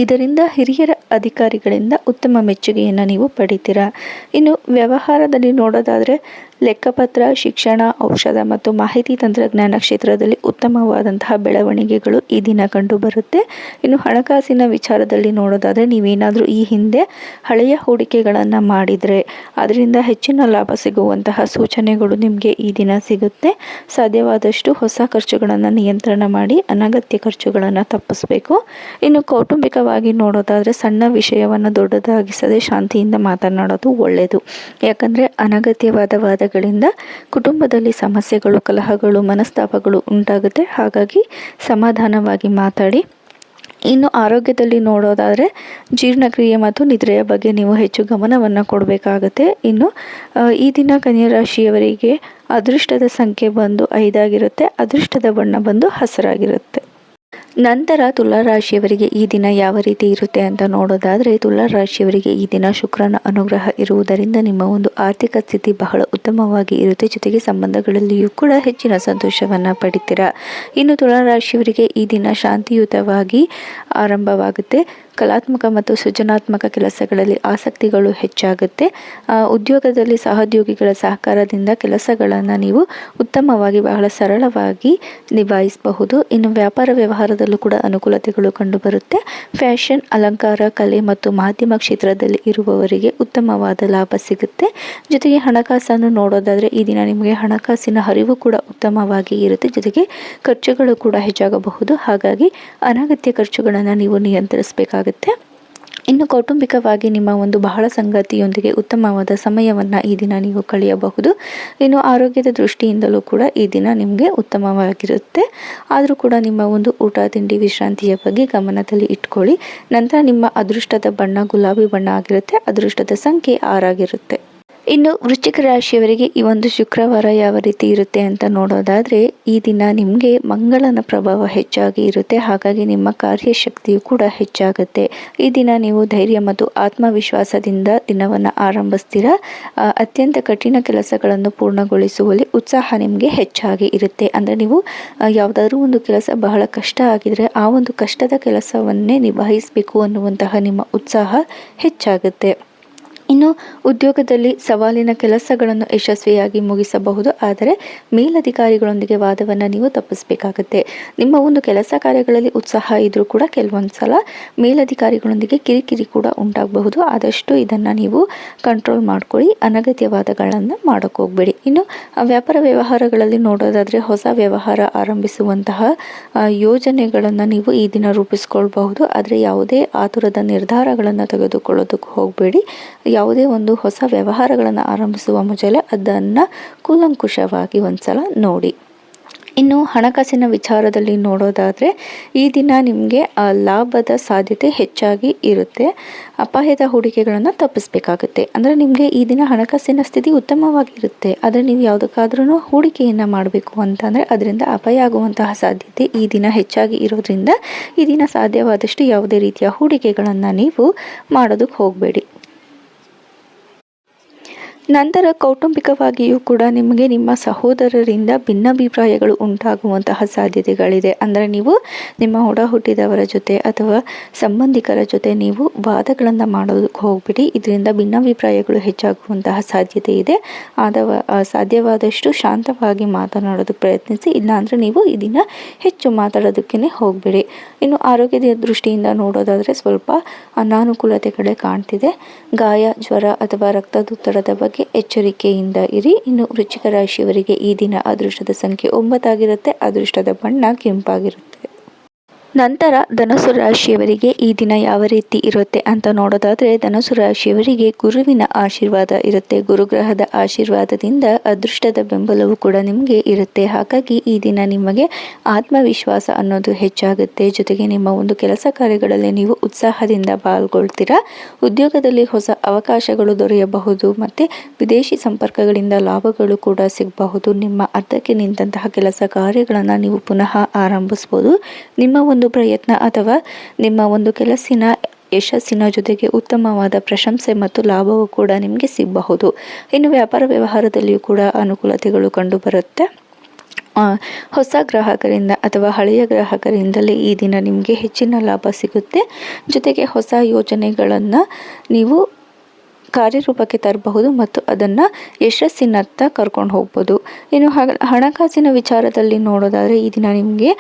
ಇದರಿಂದ ಹಿರಿಯರ ಅಧಿಕಾರಿಗಳಿಂದ ಉತ್ತಮ ಮೆಚ್ಚುಗೆಯನ್ನು ನೀವು ಪಡಿತೀರಾ. ಇನ್ನು ವ್ಯವಹಾರದಲ್ಲಿ ನೋಡೋದಾದರೆ ಲೆಕ್ಕಪತ್ರ, ಶಿಕ್ಷಣ, ಔಷಧ ಮತ್ತು ಮಾಹಿತಿ ತಂತ್ರಜ್ಞಾನ ಕ್ಷೇತ್ರದಲ್ಲಿ ಉತ್ತಮವಾದಂತಹ ಬೆಳವಣಿಗೆಗಳು ಈ ದಿನ ಕಂಡುಬರುತ್ತೆ. ಇನ್ನು ಹಣಕಾಸಿನ ವಿಚಾರದಲ್ಲಿ ನೋಡೋದಾದರೆ ನೀವೇನಾದರೂ ಈ ಹಿಂದೆ ಹಳೆಯ ಹೂಡಿಕೆಗಳನ್ನು ಮಾಡಿದರೆ ಅದರಿಂದ ಹೆಚ್ಚಿನ ಲಾಭ ಸಿಗುವಂತಹ ಸೂಚನೆಗಳು ನಿಮಗೆ ಈ ದಿನ ಸಿಗುತ್ತೆ. ಸಾಧ್ಯವಾದಷ್ಟು ಹೊಸ ಖರ್ಚುಗಳನ್ನು ನಿಯಂತ್ರಣ ಮಾಡಿ ಅನಗತ್ಯ ಖರ್ಚುಗಳನ್ನು ತಪ್ಪಿಸಬೇಕು. ಇನ್ನು ಕೌಟುಂಬಿಕವಾಗಿ ನೋಡೋದಾದರೆ ಸಣ್ಣ ವಿಷಯವನ್ನು ದೊಡ್ಡದಾಗಿಸದೆ ಶಾಂತಿಯಿಂದ ಮಾತನಾಡೋದು ಒಳ್ಳೆಯದು. ಯಾಕಂದರೆ ಅನಗತ್ಯವಾದ ವಾದಗಳಿಂದ ಕುಟುಂಬದಲ್ಲಿ ಸಮಸ್ಯೆಗಳು, ಕಲಹಗಳು, ಮನಸ್ತಾಪಗಳು ಉಂಟಾಗುತ್ತೆ. ಹಾಗಾಗಿ ಸಮಾಧಾನವಾಗಿ ಮಾತಾಡಿ. ಇನ್ನು ಆರೋಗ್ಯದಲ್ಲಿ ನೋಡೋದಾದರೆ ಜೀರ್ಣಕ್ರಿಯೆ ಮತ್ತು ನಿದ್ರೆಯ ಬಗ್ಗೆ ನೀವು ಹೆಚ್ಚು ಗಮನವನ್ನು ಕೊಡಬೇಕಾಗುತ್ತೆ. ಇನ್ನು ಈ ದಿನ ಕನ್ಯಾ ರಾಶಿಯವರಿಗೆ ಅದೃಷ್ಟದ ಸಂಖ್ಯೆ ಬಂದು 5 ಆಗಿರುತ್ತೆ. ಅದೃಷ್ಟದ ಬಣ್ಣ ಬಂದು ಹಸಿರಾಗಿರುತ್ತೆ. ನಂತರ ತುಲಾ ರಾಶಿಯವರಿಗೆ ಈ ದಿನ ಯಾವ ರೀತಿ ಇರುತ್ತೆ ಅಂತ ನೋಡೋದಾದರೆ ತುಲಾ ರಾಶಿಯವರಿಗೆ ಈ ದಿನ ಶುಕ್ರನ ಅನುಗ್ರಹ ಇರುವುದರಿಂದ ನಿಮ್ಮ ಒಂದು ಆರ್ಥಿಕ ಸ್ಥಿತಿ ಬಹಳ ಉತ್ತಮವಾಗಿ ಇರುತ್ತೆ. ಜೊತೆಗೆ ಸಂಬಂಧಗಳಲ್ಲಿಯೂ ಕೂಡ ಹೆಚ್ಚಿನ ಸಂತೋಷವನ್ನು ಪಡಿತೀರಾ. ಇನ್ನು ತುಲಾ ರಾಶಿಯವರಿಗೆ ಈ ದಿನ ಶಾಂತಿಯುತವಾಗಿ ಆರಂಭವಾಗುತ್ತೆ. ಕಲಾತ್ಮಕ ಮತ್ತು ಸೃಜನಾತ್ಮಕ ಕೆಲಸಗಳಲ್ಲಿ ಆಸಕ್ತಿಗಳು ಹೆಚ್ಚಾಗುತ್ತೆ. ಉದ್ಯೋಗದಲ್ಲಿ ಸಹೋದ್ಯೋಗಿಗಳ ಸಹಕಾರದಿಂದ ಕೆಲಸಗಳನ್ನು ನೀವು ಉತ್ತಮವಾಗಿ ಬಹಳ ಸರಳವಾಗಿ ನಿಭಾಯಿಸಬಹುದು. ಇನ್ನು ವ್ಯಾಪಾರ ವ್ಯವಹಾರದಲ್ಲೂ ಕೂಡ ಅನುಕೂಲತೆಗಳು ಕಂಡುಬರುತ್ತೆ. ಫ್ಯಾಷನ್, ಅಲಂಕಾರ, ಕಲೆ ಮತ್ತು ಮಾಧ್ಯಮ ಕ್ಷೇತ್ರದಲ್ಲಿ ಇರುವವರಿಗೆ ಉತ್ತಮವಾದ ಲಾಭ ಸಿಗುತ್ತೆ. ಜೊತೆಗೆ ಹಣಕಾಸನ್ನು ನೋಡೋದಾದರೆ ಈ ದಿನ ನಿಮಗೆ ಹಣಕಾಸಿನ ಹರಿವು ಕೂಡ ಉತ್ತಮವಾಗಿ ಇರುತ್ತೆ. ಜೊತೆಗೆ ಖರ್ಚುಗಳು ಕೂಡ ಹೆಚ್ಚಾಗಬಹುದು. ಹಾಗಾಗಿ ಅನಗತ್ಯ ಖರ್ಚುಗಳನ್ನು ನೀವು ನಿಯಂತ್ರಿಸಬೇಕಾಗುತ್ತೆ. ಇನ್ನು ಕೌಟುಂಬಿಕವಾಗಿ ನಿಮ್ಮ ಒಂದು ಬಹಳ ಸಂಗಾತಿಯೊಂದಿಗೆ ಉತ್ತಮವಾದ ಸಮಯವನ್ನು ಈ ದಿನ ನೀವು ಕಳೆಯಬಹುದು. ಇನ್ನು ಆರೋಗ್ಯದ ದೃಷ್ಟಿಯಿಂದಲೂ ಕೂಡ ಈ ದಿನ ನಿಮಗೆ ಉತ್ತಮವಾಗಿರುತ್ತೆ. ಆದರೂ ಕೂಡ ನಿಮ್ಮ ಒಂದು ಊಟ, ತಿಂಡಿ, ವಿಶ್ರಾಂತಿಯ ಬಗ್ಗೆ ಗಮನದಲ್ಲಿ ಇಟ್ಕೊಳ್ಳಿ. ನಂತರ ನಿಮ್ಮ ಅದೃಷ್ಟದ ಬಣ್ಣ ಗುಲಾಬಿ ಬಣ್ಣ ಆಗಿರುತ್ತೆ. ಅದೃಷ್ಟದ ಸಂಖ್ಯೆ 6 ಆಗಿರುತ್ತೆ. ಇನ್ನು ವೃಶ್ಚಿಕ ರಾಶಿಯವರಿಗೆ ಈ ಒಂದು ಶುಕ್ರವಾರ ಯಾವ ರೀತಿ ಇರುತ್ತೆ ಅಂತ ನೋಡೋದಾದರೆ ಈ ದಿನ ನಿಮಗೆ ಮಂಗಳನ ಪ್ರಭಾವ ಹೆಚ್ಚಾಗಿ ಇರುತ್ತೆ. ಹಾಗಾಗಿ ನಿಮ್ಮ ಕಾರ್ಯಶಕ್ತಿಯು ಕೂಡ ಹೆಚ್ಚಾಗುತ್ತೆ. ಈ ದಿನ ನೀವು ಧೈರ್ಯ ಮತ್ತು ಆತ್ಮವಿಶ್ವಾಸದಿಂದ ದಿನವನ್ನು ಆರಂಭಿಸ್ತೀರಾ. ಅತ್ಯಂತ ಕಠಿಣ ಕೆಲಸಗಳನ್ನು ಪೂರ್ಣಗೊಳಿಸುವಲ್ಲಿ ಉತ್ಸಾಹ ನಿಮಗೆ ಹೆಚ್ಚಾಗಿ ಇರುತ್ತೆ. ಅಂದರೆ ನೀವು ಯಾವುದಾದ್ರೂ ಒಂದು ಕೆಲಸ ಬಹಳ ಕಷ್ಟ ಆಗಿದರೆ ಆ ಒಂದು ಕಷ್ಟದ ಕೆಲಸವನ್ನೇ ನಿಭಾಯಿಸಬೇಕು ಅನ್ನುವಂತಹ ನಿಮ್ಮ ಉತ್ಸಾಹ ಹೆಚ್ಚಾಗುತ್ತೆ. ಇನ್ನು ಉದ್ಯೋಗದಲ್ಲಿ ಸವಾಲಿನ ಕೆಲಸಗಳನ್ನು ಯಶಸ್ವಿಯಾಗಿ ಮುಗಿಸಬಹುದು. ಆದರೆ ಮೇಲಧಿಕಾರಿಗಳೊಂದಿಗೆ ವಾದವನ್ನು ನೀವು ತಪ್ಪಿಸಬೇಕಾಗುತ್ತೆ. ನಿಮ್ಮ ಒಂದು ಕೆಲಸ ಕಾರ್ಯಗಳಲ್ಲಿ ಉತ್ಸಾಹ ಇದ್ರೂ ಕೂಡ ಕೆಲವೊಂದು ಸಲ ಮೇಲಧಿಕಾರಿಗಳೊಂದಿಗೆ ಕಿರಿಕಿರಿ ಕೂಡ ಉಂಟಾಗಬಹುದು. ಆದಷ್ಟು ಇದನ್ನು ನೀವು ಕಂಟ್ರೋಲ್ ಮಾಡ್ಕೊಳ್ಳಿ. ಅನಗತ್ಯ ವಾದಗಳನ್ನು ಮಾಡೋಕ್ಕೆ ಹೋಗಬೇಡಿ. ಇನ್ನು ವ್ಯಾಪಾರ ವ್ಯವಹಾರಗಳಲ್ಲಿ ನೋಡೋದಾದರೆ ಹೊಸ ವ್ಯವಹಾರ ಆರಂಭಿಸುವಂತಹ ಯೋಜನೆಗಳನ್ನು ನೀವು ಈ ದಿನ ರೂಪಿಸ್ಕೊಳ್ಬಹುದು. ಆದರೆ ಯಾವುದೇ ಆತುರದ ನಿರ್ಧಾರಗಳನ್ನು ತೆಗೆದುಕೊಳ್ಳೋದಕ್ಕೆ ಹೋಗಬೇಡಿ. ಯಾವುದೇ ಒಂದು ಹೊಸ ವ್ಯವಹಾರಗಳನ್ನು ಆರಂಭಿಸುವ ಮೊದಲೇ ಅದನ್ನು ಕೂಲಂಕುಷವಾಗಿ ಒಂದ್ಸಲ ನೋಡಿ. ಇನ್ನು ಹಣಕಾಸಿನ ವಿಚಾರದಲ್ಲಿ ನೋಡೋದಾದರೆ ಈ ದಿನ ನಿಮಗೆ ಲಾಭದ ಸಾಧ್ಯತೆ ಹೆಚ್ಚಾಗಿ ಇರುತ್ತೆ. ಅಪಾಯದ ಹೂಡಿಕೆಗಳನ್ನು ತಪ್ಪಿಸಬೇಕಾಗುತ್ತೆ. ಅಂದರೆ ನಿಮಗೆ ಈ ದಿನ ಹಣಕಾಸಿನ ಸ್ಥಿತಿ ಉತ್ತಮವಾಗಿರುತ್ತೆ. ಆದರೆ ನೀವು ಯಾವುದಕ್ಕಾದ್ರೂ ಹೂಡಿಕೆಯನ್ನು ಮಾಡಬೇಕು ಅಂತಂದರೆ ಅದರಿಂದ ಅಪಾಯ ಆಗುವಂತಹ ಸಾಧ್ಯತೆ ಈ ದಿನ ಹೆಚ್ಚಾಗಿ ಇರೋದ್ರಿಂದ ಈ ದಿನ ಸಾಧ್ಯವಾದಷ್ಟು ಯಾವುದೇ ರೀತಿಯ ಹೂಡಿಕೆಗಳನ್ನು ನೀವು ಮಾಡೋದಕ್ಕೆ ಹೋಗಬೇಡಿ. ನಂತರ ಕೌಟುಂಬಿಕವಾಗಿಯೂ ಕೂಡ ನಿಮಗೆ ನಿಮ್ಮ ಸಹೋದರರಿಂದ ಭಿನ್ನಾಭಿಪ್ರಾಯಗಳು ಉಂಟಾಗುವಂತಹ ಸಾಧ್ಯತೆಗಳಿದೆ. ಅಂದರೆ ನೀವು ನಿಮ್ಮ ಒಡ ಹುಟ್ಟಿದವರ ಜೊತೆ ಅಥವಾ ಸಂಬಂಧಿಕರ ಜೊತೆ ನೀವು ವಾದಗಳನ್ನು ಮಾಡೋದಕ್ಕೆ ಹೋಗ್ಬಿಡಿ. ಇದರಿಂದ ಭಿನ್ನಾಭಿಪ್ರಾಯಗಳು ಹೆಚ್ಚಾಗುವಂತಹ ಸಾಧ್ಯತೆ ಇದೆ. ಸಾಧ್ಯವಾದಷ್ಟು ಶಾಂತವಾಗಿ ಮಾತನಾಡೋದಕ್ಕೆ ಪ್ರಯತ್ನಿಸಿ. ಇಲ್ಲಾಂದರೆ ನೀವು ಈ ದಿನ ಹೆಚ್ಚು ಮಾತಾಡೋದಕ್ಕೇ ಹೋಗಬೇಡಿ. ಇನ್ನು ಆರೋಗ್ಯದ ದೃಷ್ಟಿಯಿಂದ ನೋಡೋದಾದರೆ ಸ್ವಲ್ಪ ಅನಾನುಕೂಲತೆಗಳೇ ಕಾಣ್ತಿದೆ. ಗಾಯ, ಜ್ವರ ಅಥವಾ ರಕ್ತದೊತ್ತಡದ ಬಗ್ಗೆ ಎಚ್ಚರಿಕೆಯಿಂದ ಇರಿ. ಇನ್ನು ವೃಶ್ಚಿಕ ರಾಶಿಯವರಿಗೆ ಈ ದಿನ ಅದೃಷ್ಟದ ಸಂಖ್ಯೆ 9 ಆಗಿರುತ್ತೆ. ಅದೃಷ್ಟದ ಬಣ್ಣ ಕೆಂಪಾಗಿರುತ್ತೆ. ನಂತರ ಧನುಸು ರಾಶಿಯವರಿಗೆ ಈ ದಿನ ಯಾವ ರೀತಿ ಇರುತ್ತೆ ಅಂತ ನೋಡೋದಾದರೆ ಧನುಸು ರಾಶಿಯವರಿಗೆ ಗುರುವಿನ ಆಶೀರ್ವಾದ ಇರುತ್ತೆ. ಗುರುಗ್ರಹದ ಆಶೀರ್ವಾದದಿಂದ ಅದೃಷ್ಟದ ಬೆಂಬಲವು ಕೂಡ ನಿಮಗೆ ಇರುತ್ತೆ. ಹಾಗಾಗಿ ಈ ದಿನ ನಿಮಗೆ ಆತ್ಮವಿಶ್ವಾಸ ಅನ್ನೋದು ಹೆಚ್ಚಾಗುತ್ತೆ. ಜೊತೆಗೆ ನಿಮ್ಮ ಒಂದು ಕೆಲಸ ಕಾರ್ಯಗಳಲ್ಲಿ ನೀವು ಉತ್ಸಾಹದಿಂದ ಪಾಲ್ಗೊಳ್ತೀರಾ. ಉದ್ಯೋಗದಲ್ಲಿ ಹೊಸ ಅವಕಾಶಗಳು ದೊರೆಯಬಹುದು ಮತ್ತು ವಿದೇಶಿ ಸಂಪರ್ಕಗಳಿಂದ ಲಾಭಗಳು ಕೂಡ ಸಿಗಬಹುದು. ನಿಮ್ಮ ಅರ್ಧಕ್ಕೆ ನಿಂತಹ ಕೆಲಸ ಕಾರ್ಯಗಳನ್ನು ನೀವು ಪುನಃ ಆರಂಭಿಸ್ಬೋದು. ನಿಮ್ಮ ಒಂದು ಪ್ರಯತ್ನ ಅಥವಾ ನಿಮ್ಮ ಒಂದು ಕೆಲಸಿನ ಯಶಸ್ಸಿನ ಜೊತೆಗೆ ಉತ್ತಮವಾದ ಪ್ರಶಂಸೆ ಮತ್ತು ಲಾಭವೂ ಕೂಡ ನಿಮಗೆ ಸಿಗಬಹುದು. ಇನ್ನು ವ್ಯಾಪಾರ ವ್ಯವಹಾರದಲ್ಲಿಯೂ ಕೂಡ ಅನುಕೂಲತೆಗಳು ಕಂಡುಬರುತ್ತೆ. ಹೊಸ ಗ್ರಾಹಕರಿಂದ ಅಥವಾ ಹಳೆಯ ಗ್ರಾಹಕರಿಂದಲೇ ಈ ದಿನ ನಿಮಗೆ ಹೆಚ್ಚಿನ ಲಾಭ ಸಿಗುತ್ತೆ. ಜೊತೆಗೆ ಹೊಸ ಯೋಜನೆಗಳನ್ನು ನೀವು ಕಾರ್ಯರೂಪಕ್ಕೆ ತರಬಹುದು ಮತ್ತು ಅದನ್ನು ಯಶಸ್ಸಿನತ್ತ ಕರ್ಕೊಂಡು ಹೋಗ್ಬೋದು. ಇನ್ನು ಹಣಕಾಸಿನ ವಿಚಾರದಲ್ಲಿ ನೋಡೋದಾದರೆ ಈ ದಿನ ನಿಮಗೆ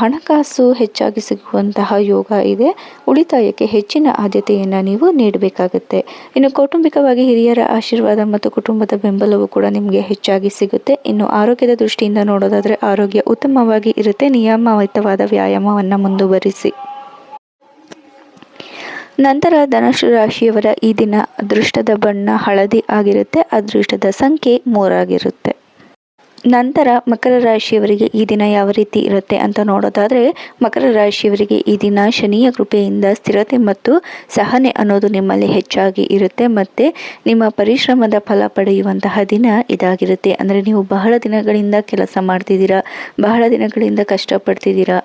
ಹಣಕಾಸು ಹೆಚ್ಚಾಗಿ ಸಿಗುವಂತಹ ಯೋಗ ಇದೆ. ಉಳಿತಾಯಕ್ಕೆ ಹೆಚ್ಚಿನ ಆದ್ಯತೆಯನ್ನು ನೀವು ನೀಡಬೇಕಾಗುತ್ತೆ. ಇನ್ನು ಕೌಟುಂಬಿಕವಾಗಿ ಹಿರಿಯರ ಆಶೀರ್ವಾದ ಮತ್ತು ಕುಟುಂಬದ ಬೆಂಬಲವು ಕೂಡ ನಿಮಗೆ ಹೆಚ್ಚಾಗಿ ಸಿಗುತ್ತೆ. ಇನ್ನು ಆರೋಗ್ಯದ ದೃಷ್ಟಿಯಿಂದ ನೋಡೋದಾದರೆ ಆರೋಗ್ಯ ಉತ್ತಮವಾಗಿ ಇರುತ್ತೆ. ನಿಯಮಿತವಾದ ವ್ಯಾಯಾಮವನ್ನು ಮುಂದುವರಿಸಿ. ನಂತರ ಧನುಸು ರಾಶಿಯವರ ಈ ದಿನ ಅದೃಷ್ಟದ ಬಣ್ಣ ಹಳದಿ ಆಗಿರುತ್ತೆ. ಅದೃಷ್ಟದ ಸಂಖ್ಯೆ 3 ಆಗಿರುತ್ತೆ. ನಂತರ ಮಕರ ರಾಶಿಯವರಿಗೆ ಈ ದಿನ ಯಾವ ರೀತಿ ಇರುತ್ತೆ ಅಂತ ನೋಡೋದಾದರೆ ಮಕರ ರಾಶಿಯವರಿಗೆ ಈ ದಿನ ಶನಿಯ ಕೃಪೆಯಿಂದ ಸ್ಥಿರತೆ ಮತ್ತು ಸಹನೆ ಅನ್ನೋದು ನಿಮ್ಮಲ್ಲಿ ಹೆಚ್ಚಾಗಿ ಇರುತ್ತೆ. ಮತ್ತು ನಿಮ್ಮ ಪರಿಶ್ರಮದ ಫಲ ಪಡೆಯುವಂತಹ ದಿನ ಇದಾಗಿರುತ್ತೆ. ಅಂದರೆ ನೀವು ಬಹಳ ದಿನಗಳಿಂದ ಕೆಲಸ ಮಾಡ್ತಿದ್ದೀರಾ, ಬಹಳ ದಿನಗಳಿಂದ ಕಷ್ಟಪಡ್ತಿದ್ದೀರಾ.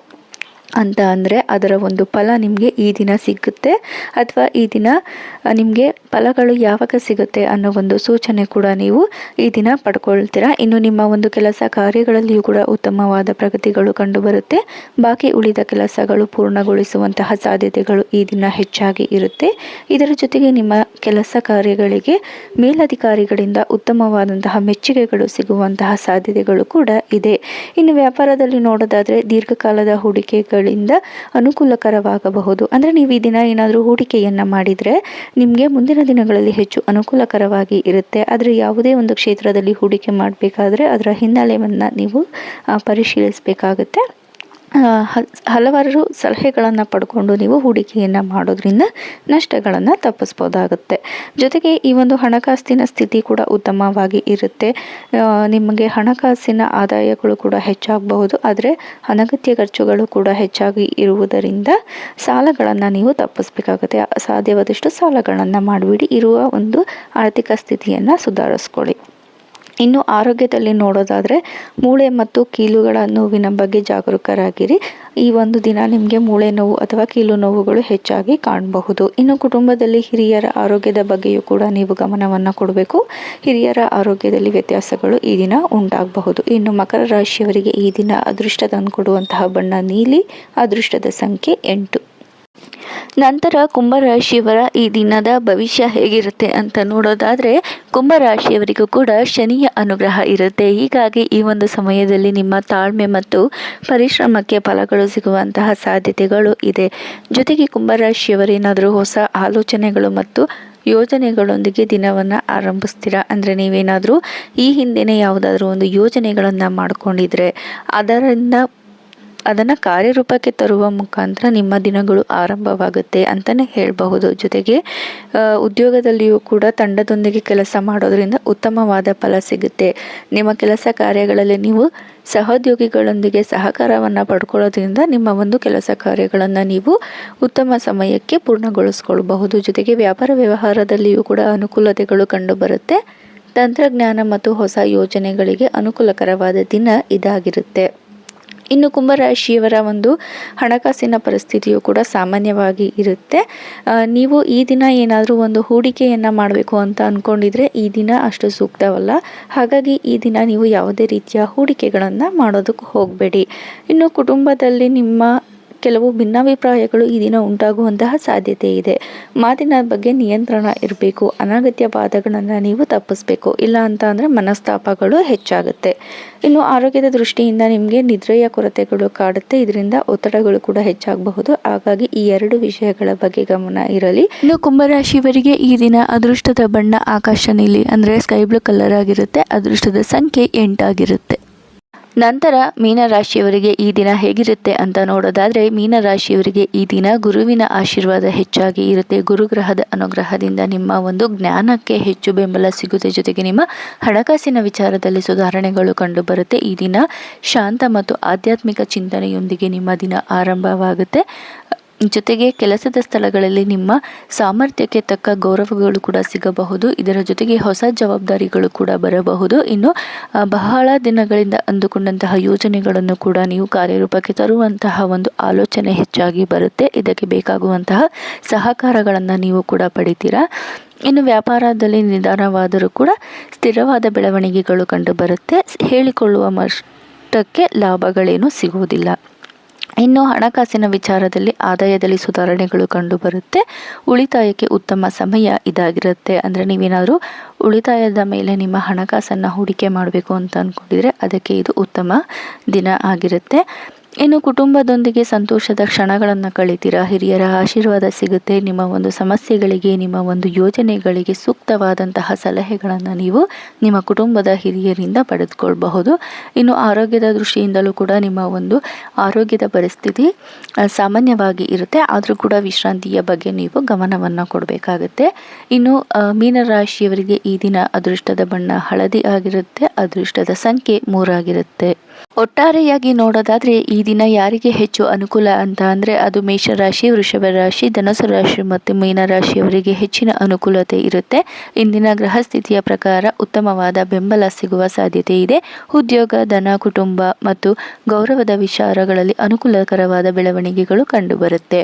ಅಂತ ಅಂದರೆ ಅದರ ಒಂದು ಫಲ ನಿಮಗೆ ಈ ದಿನ ಸಿಗುತ್ತೆ, ಅಥವಾ ಈ ದಿನ ನಿಮಗೆ ಫಲಗಳು ಯಾವಾಗ ಸಿಗುತ್ತೆ ಅನ್ನೋ ಒಂದು ಸೂಚನೆ ಕೂಡ ನೀವು ಈ ದಿನ ಪಡ್ಕೊಳ್ತೀರಾ. ಇನ್ನು ನಿಮ್ಮ ಒಂದು ಕೆಲಸ ಕಾರ್ಯಗಳಲ್ಲಿಯೂ ಕೂಡ ಉತ್ತಮವಾದ ಪ್ರಗತಿಗಳು ಕಂಡುಬರುತ್ತೆ. ಬಾಕಿ ಉಳಿದ ಕೆಲಸಗಳು ಪೂರ್ಣಗೊಳಿಸುವಂತಹ ಸಾಧ್ಯತೆಗಳು ಈ ದಿನ ಹೆಚ್ಚಾಗಿ ಇರುತ್ತೆ. ಇದರ ಜೊತೆಗೆ ನಿಮ್ಮ ಕೆಲಸ ಕಾರ್ಯಗಳಿಗೆ ಮೇಲಧಿಕಾರಿಗಳಿಂದ ಉತ್ತಮವಾದಂತಹ ಮೆಚ್ಚುಗೆಗಳು ಸಿಗುವಂತಹ ಸಾಧ್ಯತೆಗಳು ಕೂಡ ಇದೆ. ಇನ್ನು ವ್ಯಾಪಾರದಲ್ಲಿ ನೋಡೋದಾದರೆ ದೀರ್ಘಕಾಲದ ಹೂಡಿಕೆಗಳಿಂದ ಅನುಕೂಲಕರವಾಗಬಹುದು. ಅಂದರೆ ನೀವು ಈ ದಿನ ಏನಾದರೂ ಹೂಡಿಕೆಯನ್ನು ಮಾಡಿದರೆ ನಿಮಗೆ ಮುಂದಿನ ದಿನಗಳಲ್ಲಿ ಹೆಚ್ಚು ಅನುಕೂಲಕರವಾಗಿ ಇರುತ್ತೆ. ಆದರೆ ಯಾವುದೇ ಒಂದು ಕ್ಷೇತ್ರದಲ್ಲಿ ಹೂಡಿಕೆ ಮಾಡಬೇಕಾದ್ರೆ ಅದರ ಹಿನ್ನೆಲೆಯನ್ನು ನೀವು ಪರಿಶೀಲಿಸಬೇಕಾಗುತ್ತೆ. ಹಲವಾರು ಸಲಹೆಗಳನ್ನು ಪಡ್ಕೊಂಡು ನೀವು ಹೂಡಿಕೆಯನ್ನು ಮಾಡೋದ್ರಿಂದ ನಷ್ಟಗಳನ್ನು ತಪ್ಪಿಸ್ಬೋದಾಗುತ್ತೆ. ಜೊತೆಗೆ ಈ ಒಂದು ಹಣಕಾಸಿನ ಸ್ಥಿತಿ ಕೂಡ ಉತ್ತಮವಾಗಿ ಇರುತ್ತೆ. ನಿಮಗೆ ಹಣಕಾಸಿನ ಆದಾಯಗಳು ಕೂಡ ಹೆಚ್ಚಾಗಬಹುದು, ಆದರೆ ಅನಗತ್ಯ ಖರ್ಚುಗಳು ಕೂಡ ಹೆಚ್ಚಾಗಿ ಇರುವುದರಿಂದ ಸಾಲಗಳನ್ನು ನೀವು ತಪ್ಪಿಸ್ಬೇಕಾಗುತ್ತೆ. ಸಾಧ್ಯವಾದಷ್ಟು ಸಾಲಗಳನ್ನು ಮಾಡಿಬಿಡಿ. ಇರುವ ಒಂದು ಆರ್ಥಿಕ ಸ್ಥಿತಿಯನ್ನು ಸುಧಾರಿಸ್ಕೊಳ್ಳಿ. ಇನ್ನು ಆರೋಗ್ಯದಲ್ಲಿ ನೋಡೋದಾದರೆ ಮೂಳೆ ಮತ್ತು ಕೀಲುಗಳ ನೋವಿನ ಬಗ್ಗೆ ಜಾಗರೂಕರಾಗಿರಿ. ಈ ಒಂದು ದಿನ ನಿಮಗೆ ಮೂಳೆ ನೋವು ಅಥವಾ ಕೀಲು ನೋವುಗಳು ಹೆಚ್ಚಾಗಿ ಕಾಣಬಹುದು. ಇನ್ನು ಕುಟುಂಬದಲ್ಲಿ ಹಿರಿಯರ ಆರೋಗ್ಯದ ಬಗ್ಗೆಯೂ ಕೂಡ ನೀವು ಗಮನವನ್ನು ಕೊಡಬೇಕು. ಹಿರಿಯರ ಆರೋಗ್ಯದಲ್ಲಿ ವ್ಯತ್ಯಾಸಗಳು ಈ ದಿನ ಉಂಟಾಗಬಹುದು. ಇನ್ನು ಮಕರ ರಾಶಿಯವರಿಗೆ ಈ ದಿನ ಅದೃಷ್ಟ ತಂದುಕೊಡುವಂತಹ ಬಣ್ಣ ನೀಲಿ, ಅದೃಷ್ಟದ ಸಂಖ್ಯೆ 8. ನಂತರ ಕುಂಭರಾಶಿಯವರ ಈ ದಿನದ ಭವಿಷ್ಯ ಹೇಗಿರುತ್ತೆ ಅಂತ ನೋಡೋದಾದರೆ ಕುಂಭರಾಶಿಯವರಿಗೂ ಕೂಡ ಶನಿಯ ಅನುಗ್ರಹ ಇರುತ್ತೆ. ಹೀಗಾಗಿ ಈ ಒಂದು ಸಮಯದಲ್ಲಿ ನಿಮ್ಮ ತಾಳ್ಮೆ ಮತ್ತು ಪರಿಶ್ರಮಕ್ಕೆ ಫಲಗಳು ಸಿಗುವಂತಹ ಸಾಧ್ಯತೆಗಳು ಇದೆ. ಜೊತೆಗೆ ಕುಂಭರಾಶಿಯವರೇನಾದರೂ ಹೊಸ ಆಲೋಚನೆಗಳು ಮತ್ತು ಯೋಜನೆಗಳೊಂದಿಗೆ ದಿನವನ್ನು ಆರಂಭಿಸ್ತೀರಾ. ಅಂದರೆ ನೀವೇನಾದರೂ ಈ ಹಿಂದೆನೇ ಯಾವುದಾದ್ರೂ ಒಂದು ಯೋಜನೆಗಳನ್ನು ಮಾಡ್ಕೊಂಡಿದ್ರೆ ಅದನ್ನು ಕಾರ್ಯರೂಪಕ್ಕೆ ತರುವ ಮುಖಾಂತರ ನಿಮ್ಮ ದಿನಗಳು ಆರಂಭವಾಗುತ್ತೆ ಅಂತಲೇ ಹೇಳಬಹುದು. ಜೊತೆಗೆ ಉದ್ಯೋಗದಲ್ಲಿಯೂ ಕೂಡ ತಂಡದೊಂದಿಗೆ ಕೆಲಸ ಮಾಡೋದರಿಂದ ಉತ್ತಮವಾದ ಫಲ ಸಿಗುತ್ತೆ. ನಿಮ್ಮ ಕೆಲಸ ಕಾರ್ಯಗಳಲ್ಲಿ ನೀವು ಸಹೋದ್ಯೋಗಿಗಳೊಂದಿಗೆ ಸಹಕಾರವನ್ನು ಪಡ್ಕೊಳ್ಳೋದ್ರಿಂದ ನಿಮ್ಮ ಒಂದು ಕೆಲಸ ಕಾರ್ಯಗಳನ್ನು ನೀವು ಉತ್ತಮ ಸಮಯಕ್ಕೆ ಪೂರ್ಣಗೊಳಿಸ್ಕೊಳ್ಬಹುದು. ಜೊತೆಗೆ ವ್ಯಾಪಾರ ವ್ಯವಹಾರದಲ್ಲಿಯೂ ಕೂಡ ಅನುಕೂಲತೆಗಳು ಕಂಡುಬರುತ್ತೆ. ತಂತ್ರಜ್ಞಾನ ಮತ್ತು ಹೊಸ ಯೋಜನೆಗಳಿಗೆ ಅನುಕೂಲಕರವಾದ ದಿನ ಇದಾಗಿರುತ್ತೆ. ಇನ್ನು ಕುಂಭರಾಶಿಯವರ ಒಂದು ಹಣಕಾಸಿನ ಪರಿಸ್ಥಿತಿಯು ಕೂಡ ಸಾಮಾನ್ಯವಾಗಿ ಇರುತ್ತೆ. ನೀವು ಈ ದಿನ ಏನಾದರೂ ಒಂದು ಹೂಡಿಕೆಯನ್ನು ಮಾಡಬೇಕು ಅಂತ ಅಂದ್ಕೊಂಡಿದ್ರೆ ಈ ದಿನ ಅಷ್ಟು ಸೂಕ್ತವಲ್ಲ. ಹಾಗಾಗಿ ಈ ದಿನ ನೀವು ಯಾವುದೇ ರೀತಿಯ ಹೂಡಿಕೆಗಳನ್ನು ಮಾಡೋದಕ್ಕೆ ಹೋಗಬೇಡಿ. ಇನ್ನು ಕುಟುಂಬದಲ್ಲಿ ನಿಮ್ಮ ಕೆಲವು ಭಿನ್ನಾಭಿಪ್ರಾಯಗಳು ಈ ದಿನ ಉಂಟಾಗುವಂತಹ ಸಾಧ್ಯತೆ ಇದೆ. ಮಾತಿನ ಬಗ್ಗೆ ನಿಯಂತ್ರಣ ಇರಬೇಕು. ಅನಗತ್ಯ ವಾದಗಳನ್ನು ನೀವು ತಪ್ಪಿಸ್ಬೇಕು. ಇಲ್ಲ ಅಂತ ಅಂದರೆ ಮನಸ್ತಾಪಗಳು ಹೆಚ್ಚಾಗುತ್ತೆ. ಇನ್ನು ಆರೋಗ್ಯದ ದೃಷ್ಟಿಯಿಂದ ನಿಮಗೆ ನಿದ್ರೆಯ ಕೊರತೆಗಳು ಕಾಡುತ್ತೆ. ಇದರಿಂದ ಒತ್ತಡಗಳು ಕೂಡ ಹೆಚ್ಚಾಗಬಹುದು. ಹಾಗಾಗಿ ಈ 2 ವಿಷಯಗಳ ಬಗ್ಗೆ ಗಮನ ಇರಲಿ. ಇನ್ನು ಕುಂಭರಾಶಿಯವರಿಗೆ ಈ ದಿನ ಅದೃಷ್ಟದ ಬಣ್ಣ ಆಕಾಶ ನೀಲಿ ಅಂದರೆ ಸ್ಕೈ ಬ್ಲೂ ಕಲರ್ ಆಗಿರುತ್ತೆ. ಅದೃಷ್ಟದ ಸಂಖ್ಯೆ 8 ಆಗಿರುತ್ತೆ. ನಂತರ ಮೀನರಾಶಿಯವರಿಗೆ ಈ ದಿನ ಹೇಗಿರುತ್ತೆ ಅಂತ ನೋಡೋದಾದರೆ ಮೀನರಾಶಿಯವರಿಗೆ ಈ ದಿನ ಗುರುವಿನ ಆಶೀರ್ವಾದ ಹೆಚ್ಚಾಗಿ ಇರುತ್ತೆ. ಗುರುಗ್ರಹದ ಅನುಗ್ರಹದಿಂದ ನಿಮ್ಮ ಒಂದು ಜ್ಞಾನಕ್ಕೆ ಹೆಚ್ಚು ಬೆಂಬಲ ಸಿಗುತ್ತೆ. ಜೊತೆಗೆ ನಿಮ್ಮ ಹಣಕಾಸಿನ ವಿಚಾರದಲ್ಲಿ ಸುಧಾರಣೆಗಳು ಕಂಡುಬರುತ್ತೆ. ಈ ದಿನ ಶಾಂತ ಮತ್ತು ಆಧ್ಯಾತ್ಮಿಕ ಚಿಂತನೆಯೊಂದಿಗೆ ನಿಮ್ಮ ದಿನ ಆರಂಭವಾಗುತ್ತೆ. ಜೊತೆಗೆ ಕೆಲಸದ ಸ್ಥಳಗಳಲ್ಲಿ ನಿಮ್ಮ ಸಾಮರ್ಥ್ಯಕ್ಕೆ ತಕ್ಕ ಗೌರವಗಳು ಕೂಡ ಸಿಗಬಹುದು. ಇದರ ಜೊತೆಗೆ ಹೊಸ ಜವಾಬ್ದಾರಿಗಳು ಕೂಡ ಬರಬಹುದು. ಇನ್ನು ಬಹಳ ದಿನಗಳಿಂದ ಅಂದುಕೊಂಡಂತಹ ಯೋಜನೆಗಳನ್ನು ಕೂಡ ನೀವು ಕಾರ್ಯರೂಪಕ್ಕೆ ತರುವಂತಹ ಒಂದು ಆಲೋಚನೆ ಹೆಚ್ಚಾಗಿ ಬರುತ್ತೆ. ಇದಕ್ಕೆ ಬೇಕಾಗುವಂತಹ ಸಹಕಾರಗಳನ್ನು ನೀವು ಕೂಡ ಪಡಿತೀರಾ. ಇನ್ನು ವ್ಯಾಪಾರದಲ್ಲಿ ನಿಧಾನವಾದರೂ ಕೂಡ ಸ್ಥಿರವಾದ ಬೆಳವಣಿಗೆಗಳು ಕಂಡುಬರುತ್ತೆ. ಹೇಳಿಕೊಳ್ಳುವ ಮಟ್ಟಕ್ಕೆ ಲಾಭಗಳೇನು ಸಿಗುವುದಿಲ್ಲ. ಇನ್ನು ಹಣಕಾಸಿನ ವಿಚಾರದಲ್ಲಿ ಆದಾಯದಲ್ಲಿ ಸುಧಾರಣೆಗಳು ಕಂಡುಬರುತ್ತೆ. ಉಳಿತಾಯಕ್ಕೆ ಉತ್ತಮ ಸಮಯ ಇದಾಗಿರುತ್ತೆ. ಅಂದರೆ ನೀವೇನಾದರೂ ಉಳಿತಾಯದ ಮೇಲೆ ನಿಮ್ಮ ಹಣಕಾಸನ್ನು ಹೂಡಿಕೆ ಮಾಡಬೇಕು ಅಂತ ಅಂದ್ಕೊಂಡಿದ್ರೆ ಅದಕ್ಕೆ ಇದು ಉತ್ತಮ ದಿನ ಆಗಿರುತ್ತೆ. ಇನ್ನು ಕುಟುಂಬದೊಂದಿಗೆ ಸಂತೋಷದ ಕ್ಷಣಗಳನ್ನು ಕಳಿತೀರಾ. ಹಿರಿಯರ ಆಶೀರ್ವಾದ ಸಿಗುತ್ತೆ. ನಿಮ್ಮ ಒಂದು ಸಮಸ್ಯೆಗಳಿಗೆ, ನಿಮ್ಮ ಒಂದು ಯೋಜನೆಗಳಿಗೆ ಸೂಕ್ತವಾದಂತಹ ಸಲಹೆಗಳನ್ನು ನೀವು ನಿಮ್ಮ ಕುಟುಂಬದ ಹಿರಿಯರಿಂದ ಪಡೆದುಕೊಳ್ಬಹುದು. ಇನ್ನು ಆರೋಗ್ಯದ ದೃಷ್ಟಿಯಿಂದಲೂ ಕೂಡ ನಿಮ್ಮ ಒಂದು ಆರೋಗ್ಯದ ಪರಿಸ್ಥಿತಿ ಸಾಮಾನ್ಯವಾಗಿ ಇರುತ್ತೆ. ಆದರೂ ಕೂಡ ವಿಶ್ರಾಂತಿಯ ಬಗ್ಗೆ ನೀವು ಗಮನವನ್ನು ಕೊಡಬೇಕಾಗುತ್ತೆ. ಇನ್ನು ಮೀನರಾಶಿಯವರಿಗೆ ಈ ದಿನ ಅದೃಷ್ಟದ ಬಣ್ಣ ಹಳದಿ ಆಗಿರುತ್ತೆ. ಅದೃಷ್ಟದ ಸಂಖ್ಯೆ 3 ಆಗಿರುತ್ತೆ. ಒಟ್ಟಾರೆಯಾಗಿ ನೋಡೋದಾದರೆ ಈ ದಿನ ಯಾರಿಗೆ ಹೆಚ್ಚು ಅನುಕೂಲ ಅಂತ ಅಂದರೆ ಅದು ಮೇಷರಾಶಿ, ವೃಷಭ ರಾಶಿ, ಧನುಸು ರಾಶಿ ಮತ್ತು ಮೀನರಾಶಿಯವರಿಗೆ ಹೆಚ್ಚಿನ ಅನುಕೂಲತೆ ಇರುತ್ತೆ. ಇಂದಿನ ಗ್ರಹ ಸ್ಥಿತಿಯ ಪ್ರಕಾರ ಉತ್ತಮವಾದ ಬೆಂಬಲ ಸಿಗುವ ಸಾಧ್ಯತೆ ಇದೆ. ಉದ್ಯೋಗ, ಧನ, ಕುಟುಂಬ ಮತ್ತು ಗೌರವದ ವಿಚಾರಗಳಲ್ಲಿ ಅನುಕೂಲಕರವಾದ ಬೆಳವಣಿಗೆಗಳು ಕಂಡುಬರುತ್ತೆ.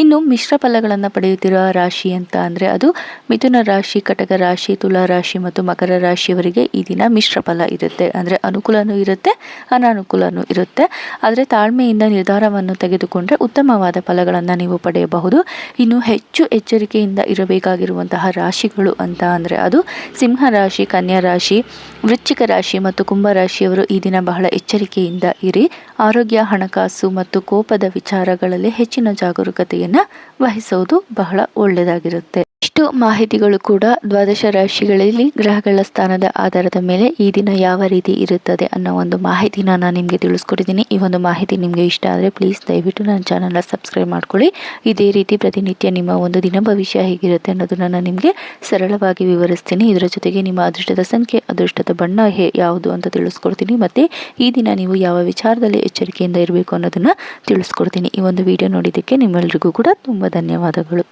ಇನ್ನು ಮಿಶ್ರ ಫಲಗಳನ್ನು ಪಡೆಯುತ್ತಿರುವ ರಾಶಿ ಅಂತ ಅಂದರೆ ಅದು ಮಿಥುನ ರಾಶಿ, ಕಟಕ ರಾಶಿ, ತುಲಾ ರಾಶಿ ಮತ್ತು ಮಕರ ರಾಶಿಯವರಿಗೆ ಈ ದಿನ ಮಿಶ್ರ ಫಲ ಇರುತ್ತೆ. ಅಂದರೆ ಅನುಕೂಲನೂ ಇರುತ್ತೆ, ಅನಾನುಕೂಲನೂ ಇರುತ್ತೆ. ಆದರೆ ತಾಳ್ಮೆಯಿಂದ ನಿರ್ಧಾರವನ್ನು ತೆಗೆದುಕೊಂಡ್ರೆ ಉತ್ತಮವಾದ ಫಲಗಳನ್ನು ನೀವು ಪಡೆಯಬಹುದು. ಇನ್ನು ಹೆಚ್ಚು ಎಚ್ಚರಿಕೆಯಿಂದ ಇರಬೇಕಾಗಿರುವಂತಹ ರಾಶಿಗಳು ಅಂತ ಅಂದರೆ ಅದು ಸಿಂಹ ರಾಶಿ, ಕನ್ಯಾ ರಾಶಿ, ವೃಶ್ಚಿಕ ರಾಶಿ ಮತ್ತು ಕುಂಭ ರಾಶಿಯವರು ಈ ದಿನ ಬಹಳ ಎಚ್ಚರಿಕೆಯಿಂದ ಇರಿ. ಆರೋಗ್ಯ, ಹಣಕಾಸು ಮತ್ತು ಕೋಪದ ವಿಚಾರಗಳಲ್ಲಿ ಹೆಚ್ಚಿನ ಜಾಗರೂಕತೆಯನ್ನು ವಹಿಸುವುದು ಬಹಳ ಒಳ್ಳೆಯದಾಗಿರುತ್ತೆ. ಇಷ್ಟು ಮಾಹಿತಿಗಳು ಕೂಡ ದ್ವಾದಶ ರಾಶಿಗಳಲ್ಲಿ ಗ್ರಹಗಳ ಸ್ಥಾನದ ಆಧಾರದ ಮೇಲೆ ಈ ದಿನ ಯಾವ ರೀತಿ ಇರುತ್ತದೆ ಅನ್ನೋ ಒಂದು ಮಾಹಿತಿನ ನಾನು ನಿಮಗೆ ತಿಳಿಸ್ಕೊಟ್ಟಿದ್ದೀನಿ. ಈ ಒಂದು ಮಾಹಿತಿ ನಿಮಗೆ ಇಷ್ಟ ಆದರೆ ಪ್ಲೀಸ್ ದಯವಿಟ್ಟು ನನ್ನ ಚಾನಲ್ನ ಸಬ್ಸ್ಕ್ರೈಬ್ ಮಾಡ್ಕೊಳ್ಳಿ. ಇದೇ ರೀತಿ ಪ್ರತಿನಿತ್ಯ ನಿಮ್ಮ ಒಂದು ದಿನ ಭವಿಷ್ಯ ಹೇಗಿರುತ್ತೆ ಅನ್ನೋದನ್ನು ನಾನು ನಿಮಗೆ ಸರಳವಾಗಿ ವಿವರಿಸ್ತೀನಿ. ಇದರ ಜೊತೆಗೆ ನಿಮ್ಮ ಅದೃಷ್ಟದ ಸಂಖ್ಯೆ, ಅದೃಷ್ಟದ ಬಣ್ಣ ಯಾವುದು ಅಂತ ತಿಳಿಸ್ಕೊಡ್ತೀನಿ. ಮತ್ತು ಈ ದಿನ ನೀವು ಯಾವ ವಿಚಾರದಲ್ಲಿ ಎಚ್ಚರಿಕೆಯಿಂದ ಇರಬೇಕು ಅನ್ನೋದನ್ನು ತಿಳಿಸ್ಕೊಡ್ತೀನಿ. ಈ ಒಂದು ವಿಡಿಯೋ ನೋಡಿದ್ದಕ್ಕೆ ನಿಮ್ಮೆಲ್ಲರಿಗೂ ಕೂಡ ತುಂಬ ಧನ್ಯವಾದಗಳು.